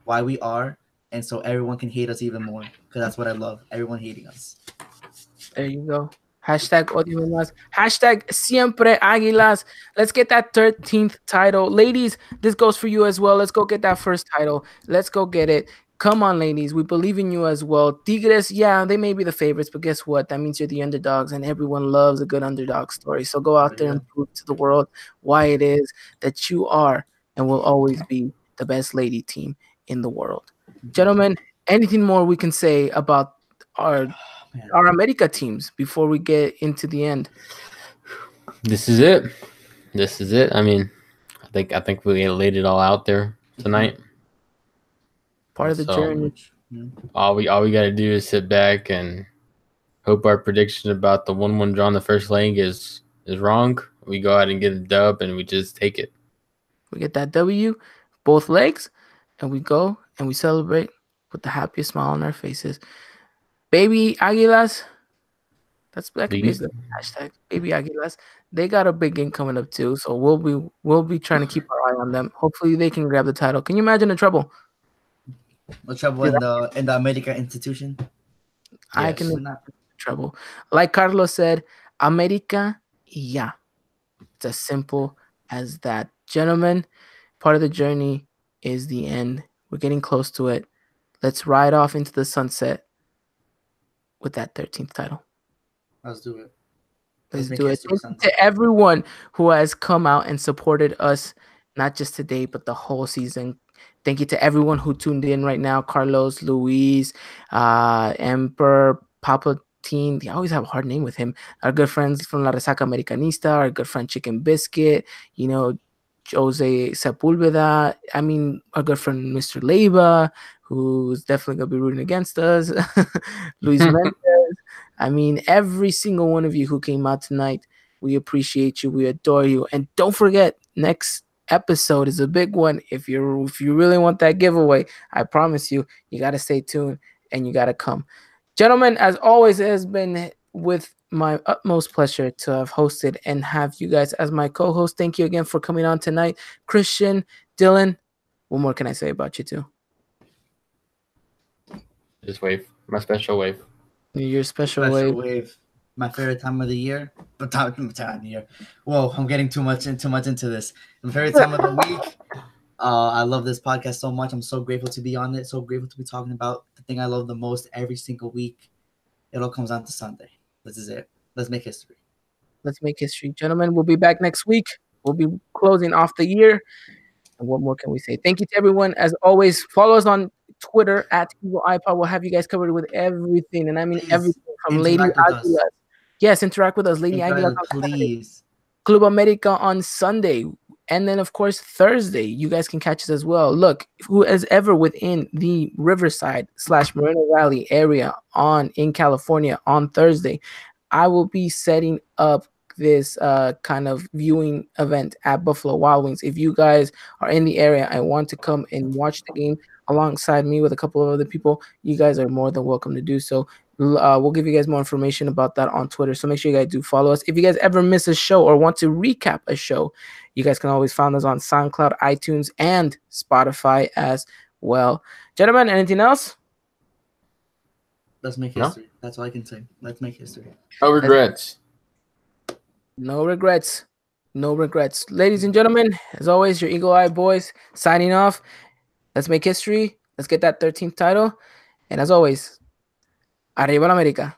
Speaker 2: why we are, and so everyone can hate us even more. Because that's what I love. Everyone hating us.
Speaker 1: There you go. Hashtag Odime Más. Hashtag Siempre Águilas. Let's get that 13th title. Ladies, this goes for you as well. Let's go get that first title. Let's go get it. Come on, ladies. We believe in you as well. Tigres, yeah, they may be the favorites, but guess what? That means you're the underdogs, and everyone loves a good underdog story. So go out there and prove to the world why it is that you are and will always be the best lady team in the world. Gentlemen, anything more we can say about our America teams before we get into the end?
Speaker 3: This is it. This is it. I mean, I think we laid it all out there tonight.
Speaker 1: Part of the journey.
Speaker 3: All we got to do is sit back and hope our prediction about the 1-1 draw in the first leg is wrong. We go out and get a dub and we just take it.
Speaker 1: We get that W, both legs, and we go and we celebrate with the happiest smile on our faces. Baby Águilas, That
Speaker 3: Do
Speaker 1: could be
Speaker 3: you?
Speaker 1: a good hashtag. Baby Aguilas. They got a big game coming up too, so we'll be trying to keep our eye on them. Hopefully, they can grab the title. Can you imagine the trouble?
Speaker 2: No trouble
Speaker 1: Dude,
Speaker 2: in the America institution.
Speaker 1: I can
Speaker 3: Yes.
Speaker 2: Why
Speaker 1: imagine
Speaker 2: not?
Speaker 1: the trouble. Like Carlos said, America, yeah. It's as simple as that. Gentlemen, part of the journey is the end. We're getting close to it. Let's ride off into the sunset with that 13th title.
Speaker 2: Let's do it. Let's
Speaker 1: Let's
Speaker 2: make
Speaker 1: do it.
Speaker 2: history,
Speaker 1: Thank you
Speaker 2: sons.
Speaker 1: to everyone who has come out and supported us, not just today, but the whole season. Thank you to everyone who tuned in right now. Carlos, Luis, Emperor, Papa Teen. They always have a hard name with him. Our good friends from La Resaca Americanista, our good friend Chicken Biscuit, Jose Sepulveda. I mean, our good friend Mr. Leiva, who's definitely going to be rooting against us. Luis Mendez. I mean, every single one of you who came out tonight, we appreciate you. We adore you. And don't forget, next episode is a big one. If you really want that giveaway, I promise you, you got to stay tuned and you got to come. Gentlemen, as always, it has been with my utmost pleasure to have hosted and have you guys as my co-host. Thank you again for coming on tonight. Christian, Dylan, what more can I say about you two?
Speaker 3: Just wave. My special wave.
Speaker 1: Your special
Speaker 2: Special
Speaker 1: way.
Speaker 2: wave. My favorite time of the year. But time of the year. Whoa, I'm getting too much into this. My favorite time of the week. I love this podcast so much. I'm so grateful to be on it. So grateful to be talking about the thing I love the most every single week. It all comes down to Sunday. This is it. Let's make history.
Speaker 1: Let's make history. Gentlemen, we'll be back next week. We'll be closing off the year. And what more can we say? Thank you to everyone. As always, follow us on Twitter at Eagle iPod. We'll have you guys covered with everything. And I mean
Speaker 2: Please
Speaker 1: everything from Lady
Speaker 2: interact with us.
Speaker 1: Aguilas. Yes, interact with us. Lady Aguilas on Saturday.
Speaker 2: Please.
Speaker 1: Club America on Sunday. And then, of course, Thursday, you guys can catch us as well. Look, who is ever within the Riverside/Moreno Valley area in California on Thursday, I will be setting up this kind of viewing event at Buffalo Wild Wings. If you guys are in the area and want to come and watch the game alongside me with a couple of other people, you guys are more than welcome to do so. We'll give you guys more information about that on Twitter. So make sure you guys do follow us. If you guys ever miss a show or want to recap a show, you guys can always find us on SoundCloud, iTunes, and Spotify as well. Gentlemen, anything else?
Speaker 2: Let's make history. That's all I can say. Let's make history.
Speaker 3: No regrets.
Speaker 1: No regrets. No regrets. Ladies and gentlemen, as always, your Eagle Eye boys signing off. Let's make history. Let's get that 13th title. And as always, Arriba la América.